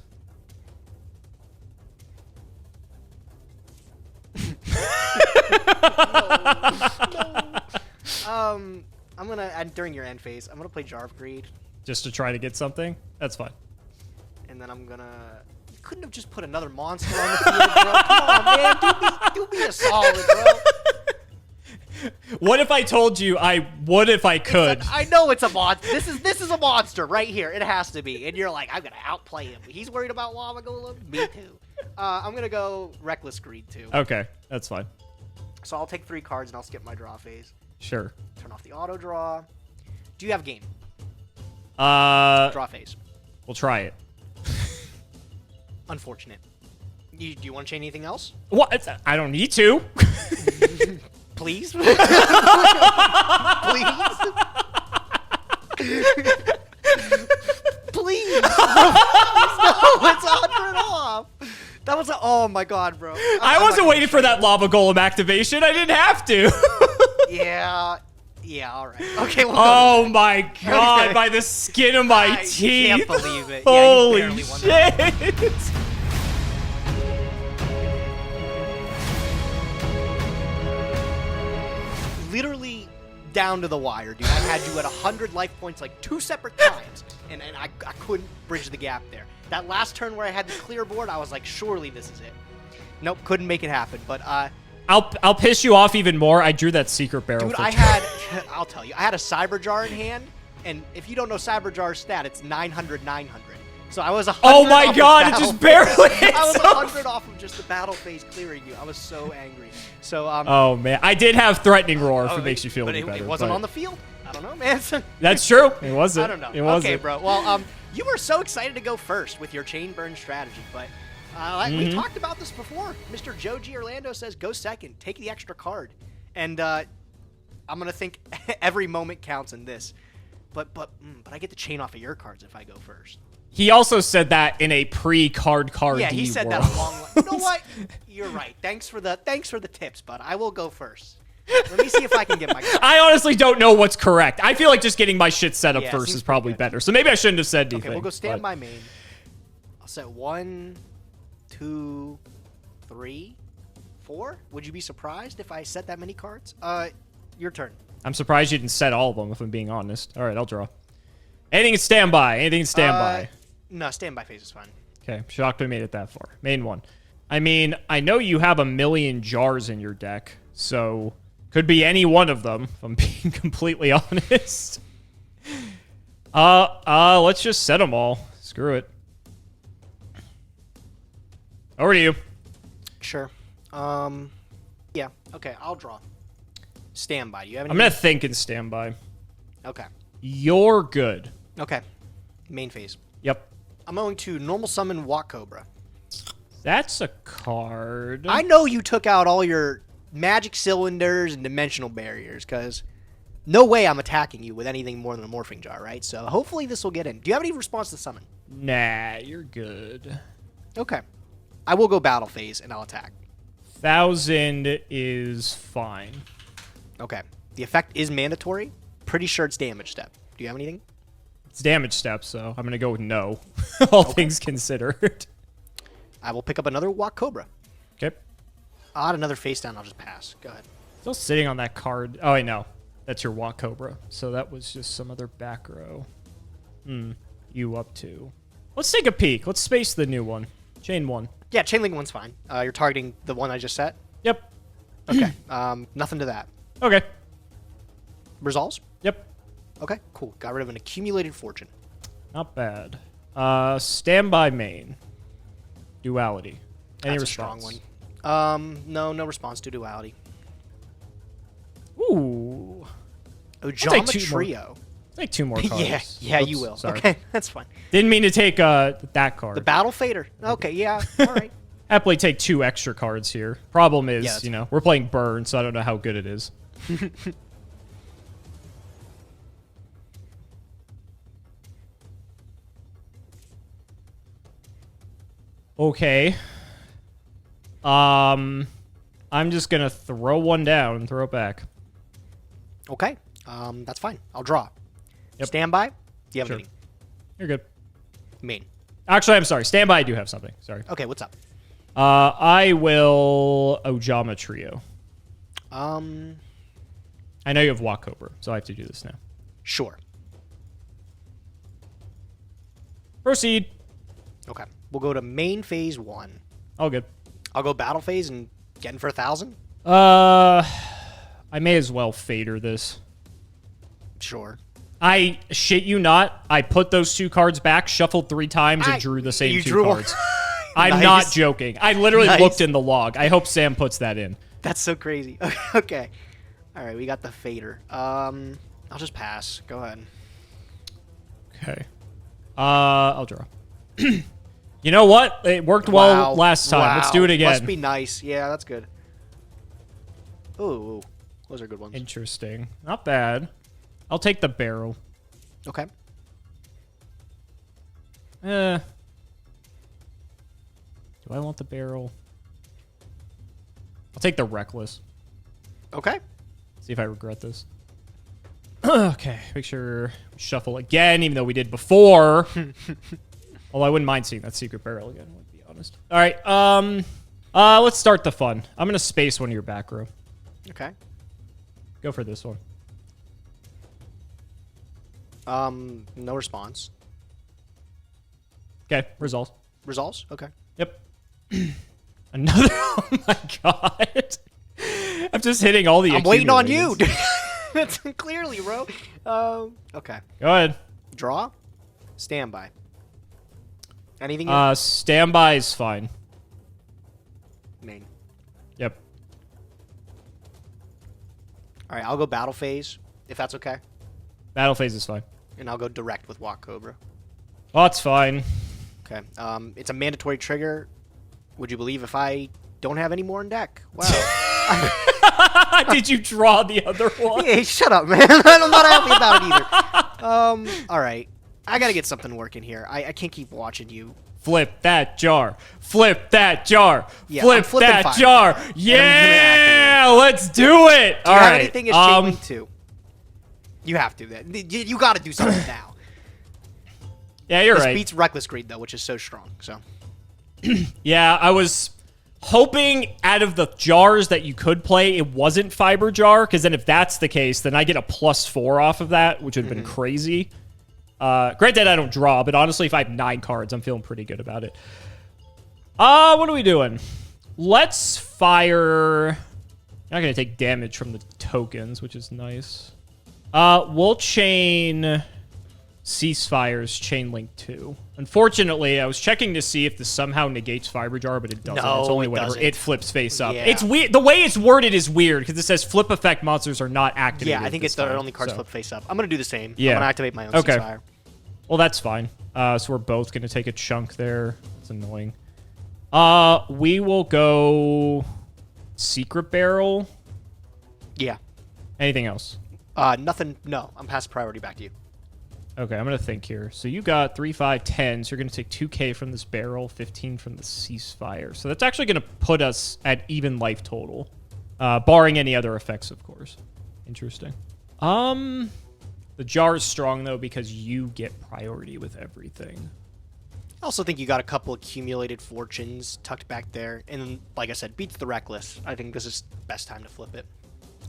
no. I'm gonna during your end phase, I'm gonna play Jar of Greed. Just to try to get something? That's fine. And then I'm gonna... You couldn't have just put another monster on the field, bro. Come on, man. Do me a solid, bro. What if I told you I would if I could? I know it's a monster. This is a monster right here. It has to be. And you're like, I'm gonna outplay him. He's worried about Lava Golem. Me too. I'm gonna go Reckless Greed too. Okay, that's fine. So I'll take 3 cards and I'll skip my draw phase. Sure. Turn off the auto draw. Do you have game? Draw phase. We'll try it. Unfortunate. Do you want to change anything else? What? I don't need to. Please? Please? Please? No, it's 100 off. That was oh my god, bro. I wasn't waiting for that Lava Golem activation. I didn't have to. Yeah, all right. Okay, well, oh my god, by the skin of my teeth. I can't believe it. Holy yeah, you barely won shit. Literally down to the wire, dude. I had you at 100 life points like 2 separate times, and I couldn't bridge the gap there. That last turn where I had the clear board, I was like, surely this is it. Nope, couldn't make it happen, but I'll piss you off even more. I drew that secret barrel. Dude, I'll tell you, I had a Cyber Jar in hand, and if you don't know Cyber Jar's stat, it's 900, 900. So I was 100 oh my off god, of it just barely hit. I was 100 off of just the battle phase clearing you. I was so angry. So oh man, I did have Threatening Roar if it makes you feel any better. It wasn't on the field. I don't know, man. That's true. It wasn't. I don't know. It wasn't. Okay, bro. Well, you were so excited to go first with your chain burn strategy, but we talked about this before. Mr. Joji Orlando says go second, take the extra card, and I'm gonna think every moment counts in this. But I get the chain off of your cards if I go first. He also said that in a pre-card Yeah, he said world. that a long way. You know what? You're right. Thanks for the tips, bud. I will go first. Let me see if I can get my card. I honestly don't know what's correct. I feel like just getting my shit set up Yeah, first seems is probably pretty good. better. So maybe I shouldn't have said anything. Okay, we'll go stand by main. I'll set 1, 2, 3, 4. Would you be surprised if I set that many cards? Your turn. I'm surprised you didn't set all of them, if I'm being honest. All right, I'll draw. Anything in standby. Anything in standby. No, standby phase is fine. Okay, shocked we made it that far. Main one. I mean, I know you have 1,000,000 jars in your deck, so could be any one of them, if I'm being completely honest. Let's just set them all. Screw it. Over to you. Sure. Yeah. Okay, I'll draw. Standby. You have any? I'm gonna think in standby. Okay. You're good. Okay. Main phase. Yep. I'm going to normal summon Walk Cobra. That's a card. I know you took out all your magic cylinders and dimensional barriers, because no way I'm attacking you with anything more than a morphing jar, right? So hopefully this will get in. Do you have any response to summon? Nah, you're good. Okay. I will go battle phase and I'll attack. 1,000 is fine. Okay. The effect is mandatory. Pretty sure it's damage step. Do you have anything? It's damage step, so I'm going to go with no. All things considered. I will pick up another Walk Cobra. Okay. Odd, another face down. I'll just pass. Go ahead. Still sitting on that card. Oh, wait, no. That's your Walk Cobra. So that was just some other back row. You up to. Let's take a peek. Let's space the new one. Chain 1. Yeah, chain link 1's fine. You're targeting the one I just set? Yep. Okay. Nothing to that. Okay. Resolves? Yep. Okay, cool. Got rid of an accumulated fortune. Not bad. Standby main. Duality. Any That's response? a strong one. No response to duality. Ooh. Ojama Trio. Take 2 more cards. Yeah, Oops, you will. Sorry. Okay, that's fine. Didn't mean to take that card. The Battle Fader. Okay, yeah, all right. Happily take 2 extra cards here. Problem is, Yeah, you know, we're playing Burn, so I don't know how good it is. Okay. I'm just gonna throw one down and throw it back. Okay, that's fine. I'll draw. Yep. Standby. Do you have Sure. anything? You're good. Main. Actually, I'm sorry. Standby, I do have something. Sorry. Okay, what's up? I will Ojama Trio. I know you have Walk Cobra, so I have to do this now. Sure. Proceed. Okay, we'll go to main phase 1. All good. I'll go battle phase and get in for 1,000. I may as well fader this. Sure. I shit you not. I put those 2 cards back, shuffled 3 times, and drew the same you 2 drew cards. Nice. I'm not joking. I literally Nice. looked in the log. I hope Sam puts that in. That's so crazy. Okay. All right, we got the fader. I'll just pass. Go ahead. Okay. I'll draw. You know what? It worked well last time. Let's do it again. Must be nice. Yeah, that's good. Ooh, those are good ones. Interesting. Not bad. I'll take the barrel. Okay. Do I want the barrel? I'll take the reckless. Okay. See if I regret this. Okay, make sure we shuffle again, even though we did before. Although I wouldn't mind seeing that secret barrel again, to be honest. All right, let's start the fun. I'm gonna space one of your back row. Okay. Go for this one. No response. Okay, resolve. Resolves? Okay. Yep. Another. Oh my god. I'm just hitting all the. I'm waiting on you. That's clearly, bro. Okay. Go ahead. Draw. Standby. Anything? Standby is fine. Main. Yep. All right, I'll go battle phase, if that's okay. Battle phase is fine. And I'll go direct with Walk Cobra. Oh, that's fine. Okay. It's a mandatory trigger. Would you believe if I don't have any more in deck? Wow. Did you draw the other one? Hey, shut up, man. I'm not happy about it either. All right. I got to get something working here. I can't keep watching you. Flip that jar. Flip that jar. Yeah, Flip that fire. jar. Yeah, let's do it. Do All you have right. anything as Chain Link 2? You have to. You got to do something now. Yeah, you're This right. beats Reckless Greed, though, which is so strong. So. Yeah, I was hoping out of the jars that you could play, it wasn't Fiber Jar, because then if that's the case, then I get a +4 off of that, which would have been crazy. Granted, I don't draw, but honestly, if I have 9 cards, I'm feeling pretty good about it. What are we doing? Let's fire. You're not going to take damage from the tokens, which is nice. We'll chain Ceasefire's Chain Link 2. Unfortunately, I was checking to see if this somehow negates Fiber Jar, but it doesn't. No, it's only it whenever doesn't. it flips face up. Yeah. It's weird. The way it's worded is weird because it says flip effect monsters are not activated. Yeah, I think this it's the time, only cards so. flip face up. I'm going to do the same. Yeah. I'm going to activate my own Okay. Ceasefire. Well, that's fine. So we're both going to take a chunk there. It's annoying. We will go Secret Barrel. Yeah. Anything else? Nothing. No, I'm past priority. Back to you. Okay, I'm going to think here. So you got 3, 5, 10. So you're going to take 2k from this barrel, 15 from the Ceasefire. So that's actually going to put us at even life total, barring any other effects, of course. Interesting. The jar is strong, though, because you get priority with everything. I also think you got a couple accumulated fortunes tucked back there. And like I said, beats the Reckless. I think this is best time to flip it.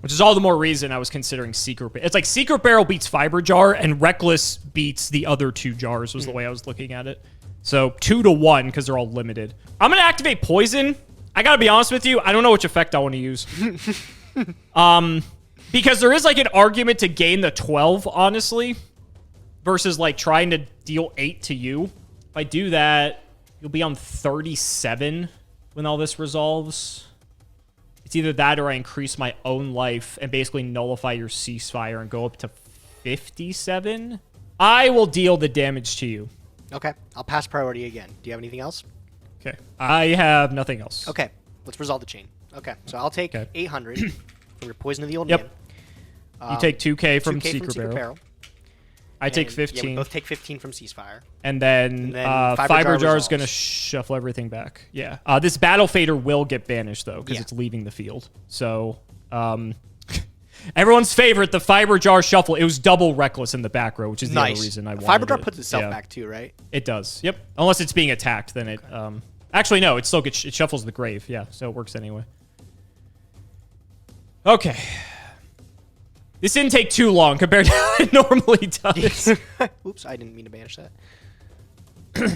Which is all the more reason I was considering Secret Barrel. It's like Secret Barrel beats Fiber Jar, and Reckless beats the other 2 jars, was the way I was looking at it. So 2 to 1, because they're all limited. I'm going to activate Poison. I got to be honest with you, I don't know which effect I want to use. Because there is like an argument to gain the 12, honestly, versus like trying to deal 8 to you. If I do that, you'll be on 37 when all this resolves. It's either that or I increase my own life and basically nullify your ceasefire and go up to 57. I will deal the damage to you. Okay, I'll pass priority again. Do you have anything else? Okay, I have nothing else. Okay, let's resolve the chain. Okay, so I'll take 800 from your Poison of the Old Yep. Man. You take 2K from 2K Secret Barrel. I take 15. Yeah, we both take 15 from Ceasefire. And then Fiber Jar is going to shuffle everything back. Yeah. This Battle Fader will get banished, though, because it's leaving the field. So, everyone's favorite, the Fiber Jar shuffle. It was double Reckless in the back row, which is the other reason I wanted Fiber Jar it. puts itself back, too, right? It does. Yep. Unless it's being attacked, then it... actually, no. It still gets... It shuffles the grave. Yeah, so it works anyway. Okay. This didn't take too long compared to how it normally does. Oops, I didn't mean to banish that. I'm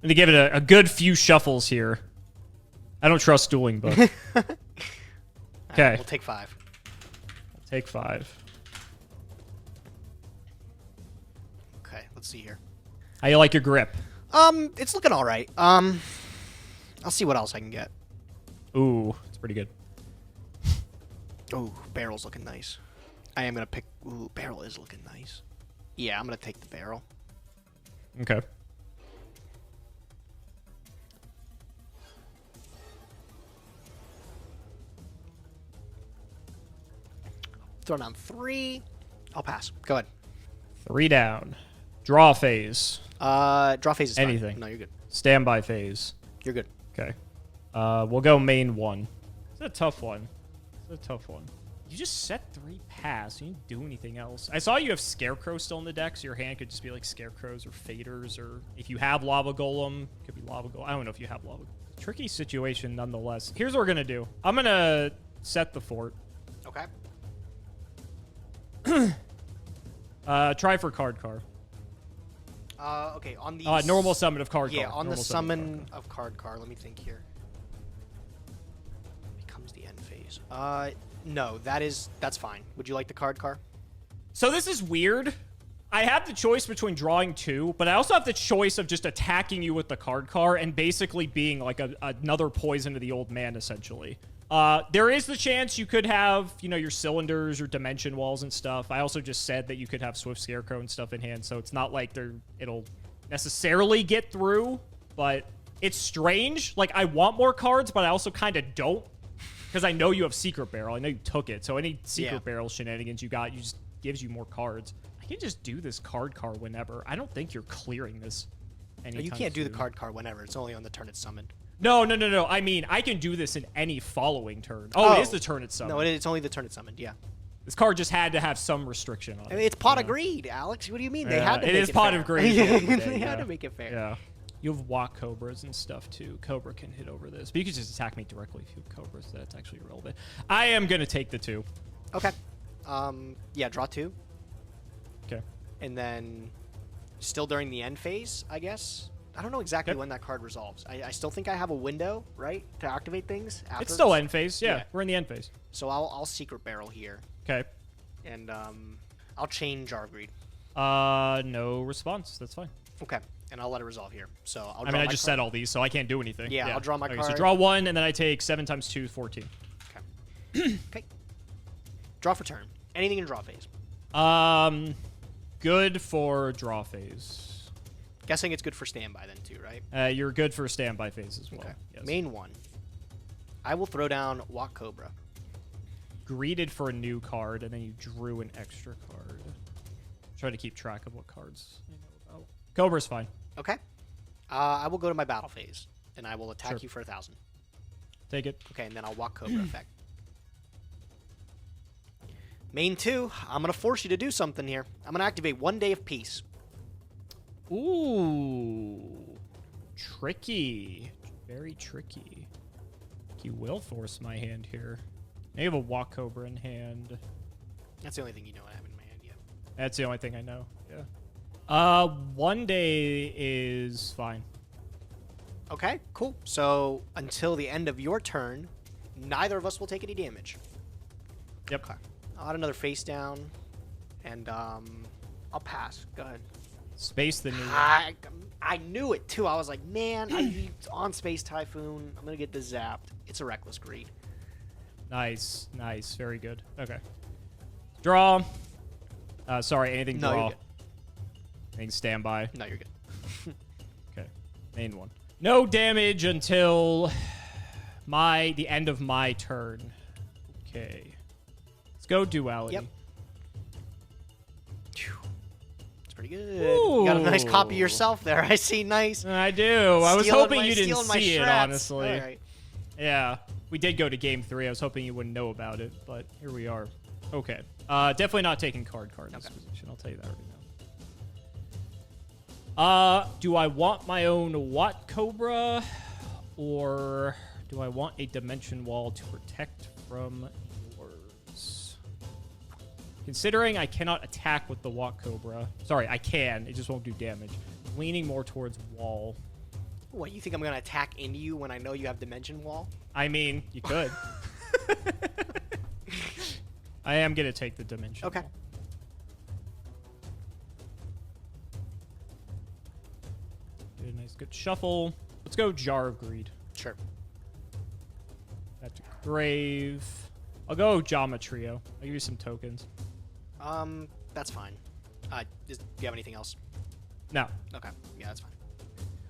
going to give it a good few shuffles here. I don't trust Dueling Book. Okay. Right, we'll take 5. I'll take 5. Okay, let's see here. How you like your grip? It's looking all right. I'll see what else I can get. Ooh, it's pretty good. Ooh, barrel's looking nice. I am gonna pick... Ooh, barrel is looking nice. Yeah, I'm gonna take the barrel. Okay. Throw down 3. I'll pass. Go ahead. 3 down. Draw phase. Draw phase is Anything. fine. No, you're good. Standby phase. You're good. Okay. We'll go main 1. It's a tough one. It's a tough one. You just set 3 pass. You didn't do anything else. I saw you have Scarecrow still in the deck, so your hand could just be like Scarecrows or Faders, or if you have Lava Golem, it could be Lava Golem. I don't know if you have Lava Golem. Tricky situation nonetheless. Here's what we're going to do. I'm going to set the fort. Okay. Try for card car. Okay, on the... normal summon of card car. Yeah, on normal the summon of card car. Let me think here. Becomes the end phase. No, that's fine. Would you like the card car? So this is weird. I have the choice between drawing 2, but I also have the choice of just attacking you with the card car and basically being like another poison to the old man, essentially. There is the chance you could have, you know, your cylinders, your dimension walls and stuff. I also just said that you could have Swift Scarecrow and stuff in hand, so it's not like it'll necessarily get through, but it's strange. Like, I want more cards, but I also kind of don't, because I know you have Secret Barrel. I know you took it, so any Secret Barrel shenanigans you got, just gives you more cards. I can just do this card car whenever. I don't think you're clearing this anytime You can't do the soon. card car whenever. It's only on the turn it's summoned. No. I mean, I can do this in any following turn. Oh, it is the turn it's summoned. No, it's only the turn it's summoned, yeah. This card just had to have some restriction on it. I mean, it's pot of greed, Alex. What do you mean? They Yeah, had to it make is it pot fair. of greed. They had to make it fair. Yeah. You have Walk Cobras and stuff, too. Cobra can hit over this. But you can just attack me directly if you have Cobras. That's actually irrelevant. I am going to take the 2. Okay. Yeah, draw 2. Okay. And then still during the end phase, I guess. I don't know exactly when that card resolves. I still think I have a window, right, to activate things after. It's still end phase. Yeah, we're in the end phase. So I'll Secret Barrel here. Okay. And I'll chain Jar of Greed. No response. That's fine. Okay. And I'll let it resolve here. So I'll draw I mean, I my just card. said all these, so I can't do anything. Yeah, I'll draw my okay, card. So draw 1, and then I take 7 times 2, 14. Okay. Okay. Draw for turn. Anything in draw phase. Good for draw phase. Guessing it's good for standby then too, right? You're good for standby phase as well. Okay. Yes. Main 1. I will throw down Walk Cobra. Greeted for a new card, and then you drew an extra card. Try to keep track of what cards you know about. Cobra's fine. Okay. I will go to my battle phase, and I will attack you for 1,000. Take it. Okay, and then I'll Walk Cobra effect. Main 2, I'm going to force you to do something here. I'm going to activate 1 Day of Peace. Ooh. Tricky. Very tricky. He will force my hand here. I have a Walk Cobra in hand. That's the only thing you know I have in my hand yet. That's the only thing I know. Yeah. 1 day is fine. Okay, cool. So until the end of your turn, neither of us will take any damage. Yep. Okay. I'll add another face down, and I'll pass. Go ahead. Space the new one. I knew it too. I was like, man, I on Space Typhoon. I'm gonna get this zapped. It's a reckless greed. Nice, nice, very good. Okay. Draw. Sorry, anything No, draw. you're good. Anything standby. No, you're good. Okay. Main one. No damage until the end of my turn. Okay. Let's go duality. Yep. It's pretty good. You got a nice copy yourself there. I see. Nice. I do. I was hoping you didn't see it, honestly. All right. Yeah. We did go to game 3. I was hoping you wouldn't know about it, but here we are. Okay. Definitely not taking card in this position. I'll tell you that right now. Do I want my own Watt Cobra, or do I want a Dimension Wall to protect from yours? Considering I cannot attack with the Watt Cobra. Sorry, I can. It just won't do damage. Leaning more towards wall. What, you think I'm going to attack into you when I know you have Dimension Wall? I mean, you could. I am going to take the Dimension Okay. Wall. Good, nice, good shuffle. Let's go Jar of Greed. Sure. That's Grave. I'll go Geometrio. I'll give you some tokens. That's fine. Do you have anything else? No. Okay. Yeah, that's fine.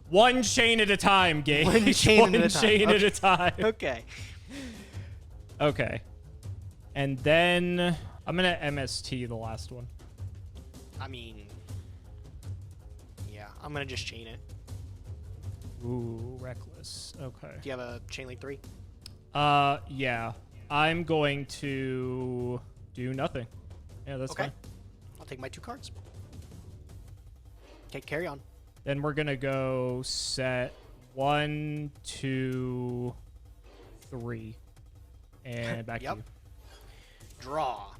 One chain at a time, Gage. One chain at a time. Chain Okay. at a time. Okay. Okay. And then I'm going to MST the last one. I mean, yeah, I'm going to just chain it. Ooh, reckless. Okay. Do you have a Chain Link 3? Yeah. I'm going to do nothing. Yeah, that's Okay. fine. I'll take my 2 cards. Okay, carry on. Then we're going to go set 1, 2, 3. And back to you. Draw.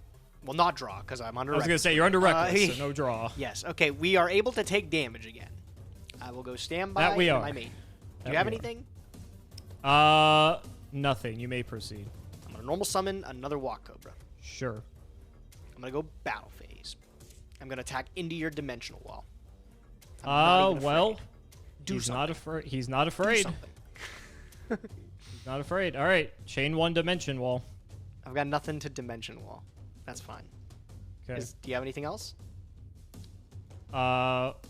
Well, not draw, because I'm under I was going to reckless. say, you're under reckless, so no draw. Yes. Okay, we are able to take damage again. I will go standby That we in are. my main. Do That you have we are. anything? Nothing. You may proceed. I'm going to normal summon another Walk Cobra. Sure. I'm going to go battle phase. I'm going to attack into your dimensional wall. I'm not even Well, afraid. he's something. not afraid. He's not Do afraid. something. He's not afraid. All right. Chain 1 dimension wall. I've got nothing to dimension wall. That's fine. Okay. Do you have anything else?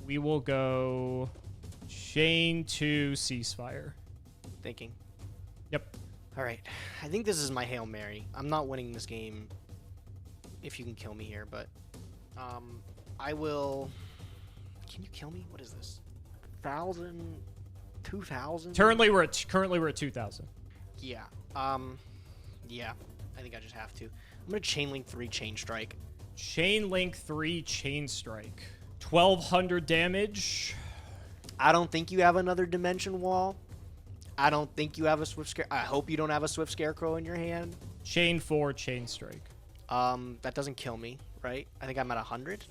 We will go chain 2 ceasefire. Thinking. Yep. All right. I think this is my Hail Mary. I'm not winning this game if you can kill me here, but I will... Can you kill me? What is this? 1,000? 2,000? Currently we're at 2,000. Yeah. Yeah. I think I just have to. I'm going to Chain Link 3 Chain Strike. Chain Link 3 chain strike. 1,200 damage. I don't think you have another Dimension Wall. I don't think you have a Swift Scare. I hope you don't have a Swift Scarecrow in your hand. Chain 4 chain strike. That doesn't kill me, right? I think I'm at 100.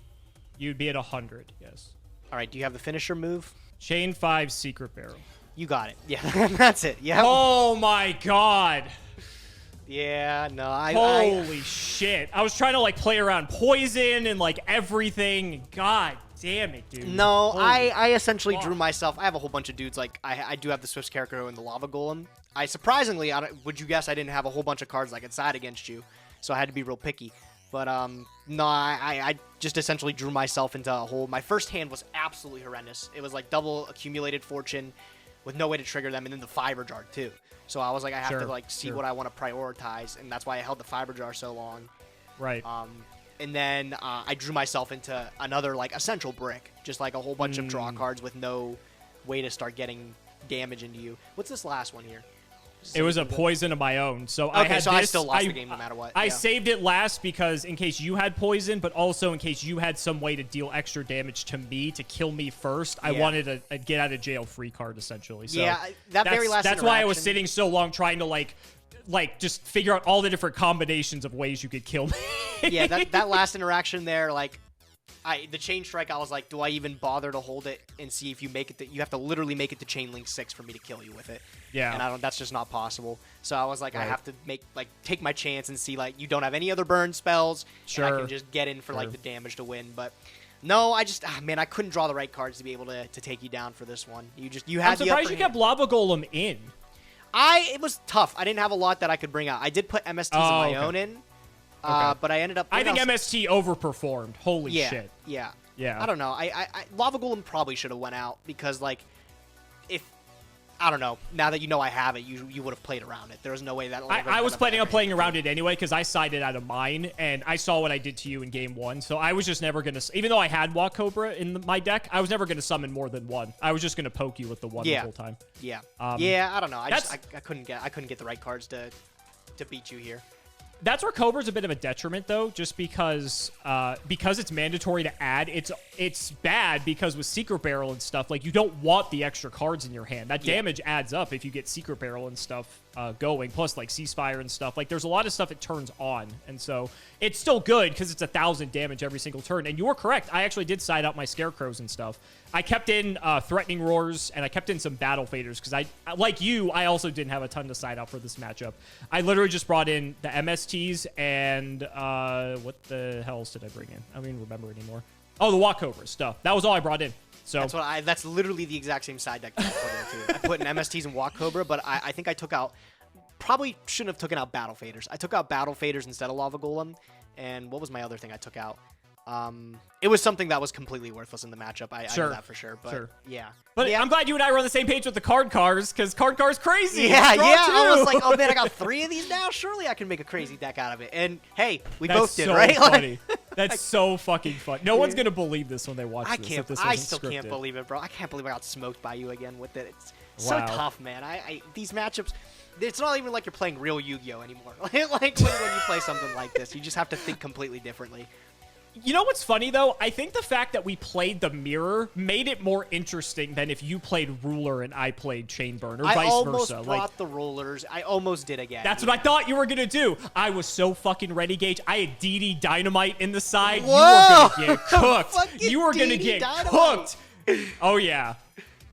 You'd be at 100, yes. All right, do you have the finisher move? Chain 5 secret barrel. You got it. Yeah, that's it. Yeah. Oh my god. Yeah, no, Holy shit. I was trying to like play around poison and like everything. God damn it, dude. No, Holy I essentially fuck. drew myself. I have a whole bunch of dudes. Like, I do have the Swift Scarecrow and the Lava Golem. I surprisingly, would you guess I didn't have a whole bunch of cards that could side against you, so I had to be real picky. But no, I just essentially drew myself into a whole. My first hand was absolutely horrendous. It was like double accumulated fortune, with no way to trigger them, and then the Fiber Jar too. So I was like, I have to like see what I want to prioritize, and that's why I held the Fiber Jar so long. Right. And then I drew myself into another like essential brick, just like a whole bunch of draw cards with no way to start getting damage into you. What's this last one here? It was a poison of my own. So I had so this. I still lost the game no matter what. I Yeah. saved it last because in case you had poison, but also in case you had some way to deal extra damage to me to kill me first. I wanted a get out of jail free card essentially. So yeah, that very last that's why I was interaction- sitting so long trying to like just figure out all the different combinations of ways you could kill me. Yeah, that last interaction there, like, the chain strike, I was like, do I even bother to hold it and see if you make it? You have to literally make it to chain link 6 for me to kill you with it. Yeah, and that's just not possible. So I was like, Right. I have to take my chance and see like you don't have any other burn spells. Sure. And I can just get in for like the damage to win. But no, I just man, I couldn't draw the right cards to be able to take you down for this one. You had. I'm surprised you kept Lava Golem in. It was tough. I didn't have a lot that I could bring out. I did put MSTs of my own in. But I ended up. I think MST overperformed. Holy shit. Yeah. Yeah. I don't know. I Lava Golem probably should have went out because like, if I don't know. Now that you know I have it, you would have played around it. There was no way that. I was planning on playing around it anyway because I sided out of mine and I saw what I did to you in game 1. So I was just never gonna. Even though I had Walk Cobra in my deck, I was never gonna summon more than one. I was just gonna poke you with the one the whole time. Yeah. Yeah. I don't know. I couldn't get the right cards to beat you here. That's where Cobra's a bit of a detriment, though, just because it's mandatory to add. It's bad because with Secret Barrel and stuff, like, you don't want the extra cards in your hand. That damage adds up if you get Secret Barrel and stuff going, plus, like, Ceasefire and stuff. Like, there's a lot of stuff it turns on, and so it's still good because it's 1,000 damage every single turn. And you were correct. I actually did side out my Scarecrows and stuff. I kept in Threatening Roars, and I kept in some Battle Faders because like you, I also didn't have a ton to side out for this matchup. I literally just brought in the MSTs and what the hell else did I bring in? I don't even remember anymore. Oh, the Walk Cobra stuff. That was all I brought in. So that's literally the exact same side deck that I put into. I put in MSTs and Walk Cobra, but I think I took out. Probably shouldn't have taken out Battle Faders. I took out Battle Faders instead of Lava Golem. And what was my other thing I took out? It was something that was completely worthless in the matchup. I know that for sure. But yeah. But yeah. I'm glad you and I were on the same page with the card cars, because card cars crazy. Yeah. I was like, oh man, I got 3 of these now. Surely I can make a crazy deck out of it. And hey, we both did, right? Funny. That's so fucking fun. No one's gonna believe this when they watch this. I still can't believe it, bro. I can't believe I got smoked by you again with it. It's so tough, man. These matchups. It's not even like you're playing real Yu-Gi-Oh anymore. Like when you play something like this, you just have to think completely differently. You know what's funny, though? I think the fact that we played the mirror made it more interesting than if you played Ruler and I played Chainburn, or vice versa. I almost brought the Rulers. I almost did again. That's what I thought you were going to do. I was so fucking ready, Gage. I had DD Dynamite in the side. Whoa! You were going to get cooked. You were going to get cooked. Oh, yeah.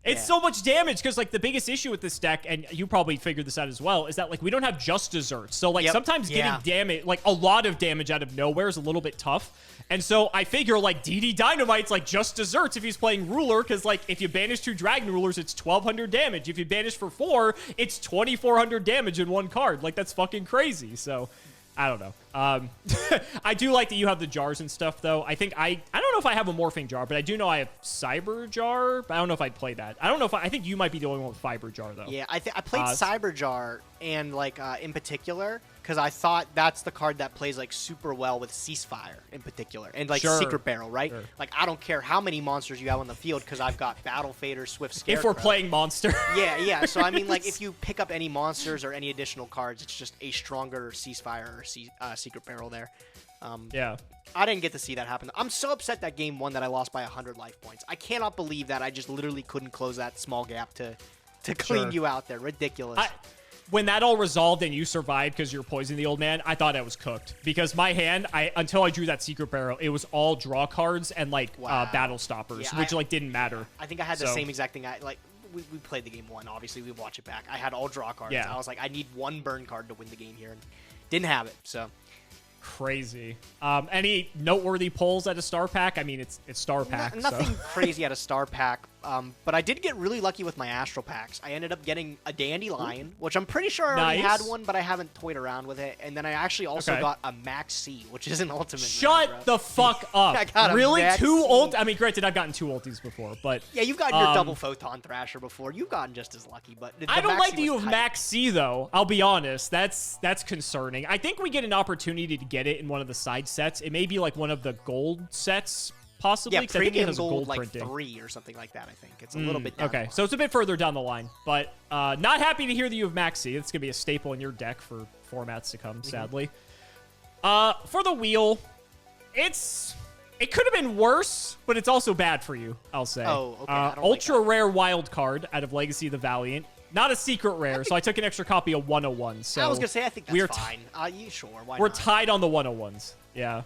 It's so much damage because, like, the biggest issue with this deck, and you probably figured this out as well, is that, like, we don't have just desserts. So, like, sometimes getting damage, like, a lot of damage out of nowhere is a little bit tough. And so I figure, like, DD Dynamite's, like, just desserts if he's playing Ruler, because, like, if you banish 2 Dragon Rulers, it's 1,200 damage. If you banish for 4, it's 2,400 damage in one card. Like, that's fucking crazy. So, I don't know. I do like that you have the jars and stuff, though. I think I don't know if I have a morphing jar, but I do know I have Cyber Jar. But I don't know if I'd play that. I don't know if I think you might be the only one with Fiber Jar, though. Yeah, I played Cyber Jar, and like in particular, because I thought that's the card that plays like super well with Ceasefire in particular, and like Secret Barrel, right? Sure. Like I don't care how many monsters you have on the field, because I've got Battle Fader, Swift Scarecrow. If we're playing monster. Yeah. So I mean, like if you pick up any monsters or any additional cards, it's just a stronger Ceasefire or Secret Barrel there. Yeah. I didn't get to see that happen. I'm so upset that game 1 that I lost by 100 life points. I cannot believe that I just literally couldn't close that small gap to clean you out there. Ridiculous. When that all resolved and you survived because you're poisoning the old man, I thought I was cooked. Because my hand, until I drew that Secret Barrel, it was all draw cards and like battle stoppers, which like didn't matter. I think I had the same exact thing. We played the game 1. Obviously, we watch it back. I had all draw cards. I was like, I need 1 burn card to win the game here, and didn't have it. So. Crazy. Any noteworthy pulls at a star pack? I mean, it's star pack. Nothing crazy at a star pack. But I did get really lucky with my Astral packs. I ended up getting a Dandelion, which I'm pretty sure I already had one, but I haven't toyed around with it. And then I actually also got a Max C, which is an ultimate. Shut the fuck up. I got really? Max 2 C. ult? I mean, granted, I've gotten 2 ulties before, but... Yeah, you've gotten your double Photon Thrasher before. You've gotten just as lucky, but... I don't like that you have Max C, though. I'll be honest. That's concerning. I think we get an opportunity to get it in one of the side sets. It may be like one of the gold sets, possibly. Yeah, 'cause I think it premium has gold, gold like printing. 3 or something like that, I think. It's a little bit down the Okay, line. so it's a bit further down the line, but not happy to hear that you have Maxi. It's going to be a staple in your deck for formats to come, sadly. For the wheel, it could have been worse, but it's also bad for you, I'll say. Oh, okay. I don't Ultra like that. rare wild card out of Legacy of the Valiant. Not a secret rare, so I took an extra copy of 101. So I was going to say, I think we're that's fine. Sure, why we're not? tied on the 101s. Yeah.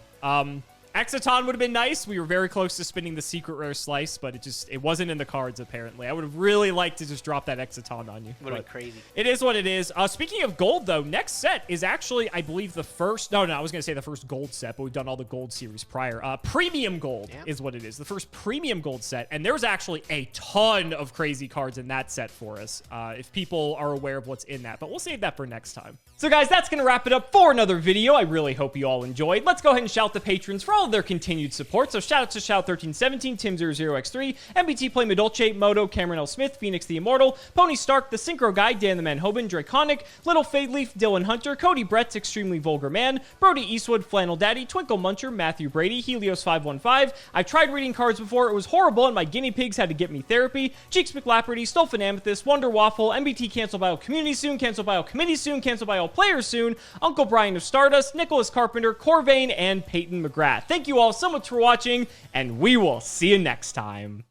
Exciton would have been nice. We were very close to spinning the secret rare slice, but it wasn't in the cards, apparently. I would have really liked to just drop that Exciton on you. Would have been crazy. It is what it is. Speaking of gold, though, next set is actually, I believe, the first... No, I was going to say the first gold set, but we've done all the gold series prior. Premium gold is what it is. The first premium gold set, and there's actually a ton of crazy cards in that set for us, if people are aware of what's in that. But we'll save that for next time. So, guys, that's going to wrap it up for another video. I really hope you all enjoyed. Let's go ahead and shout the patrons for all of their continued support. So, shout out to Shout1317, Tim00x3, MBT Play Medolce, Moto, Cameron L. Smith, Phoenix the Immortal, Pony Stark, The Synchro Guy, Dan the Man Hoban, Draconic, Little Fade Leaf, Dylan Hunter, Cody Brett's Extremely Vulgar Man, Brody Eastwood, Flannel Daddy, Twinkle Muncher, Matthew Brady, Helios515. I've tried reading cards before. It was horrible, and my guinea pigs had to get me therapy. Cheeks McLaperty, Stolfin Amethyst, Wonder Waffle, MBT Cancel Bio Community soon, Cancel Bio Committee soon, Cancel Bio Players soon, Uncle Brian of Stardust, Nicholas Carpenter, Corvain, and Peyton McGrath. Thank you all so much for watching, and we will see you next time.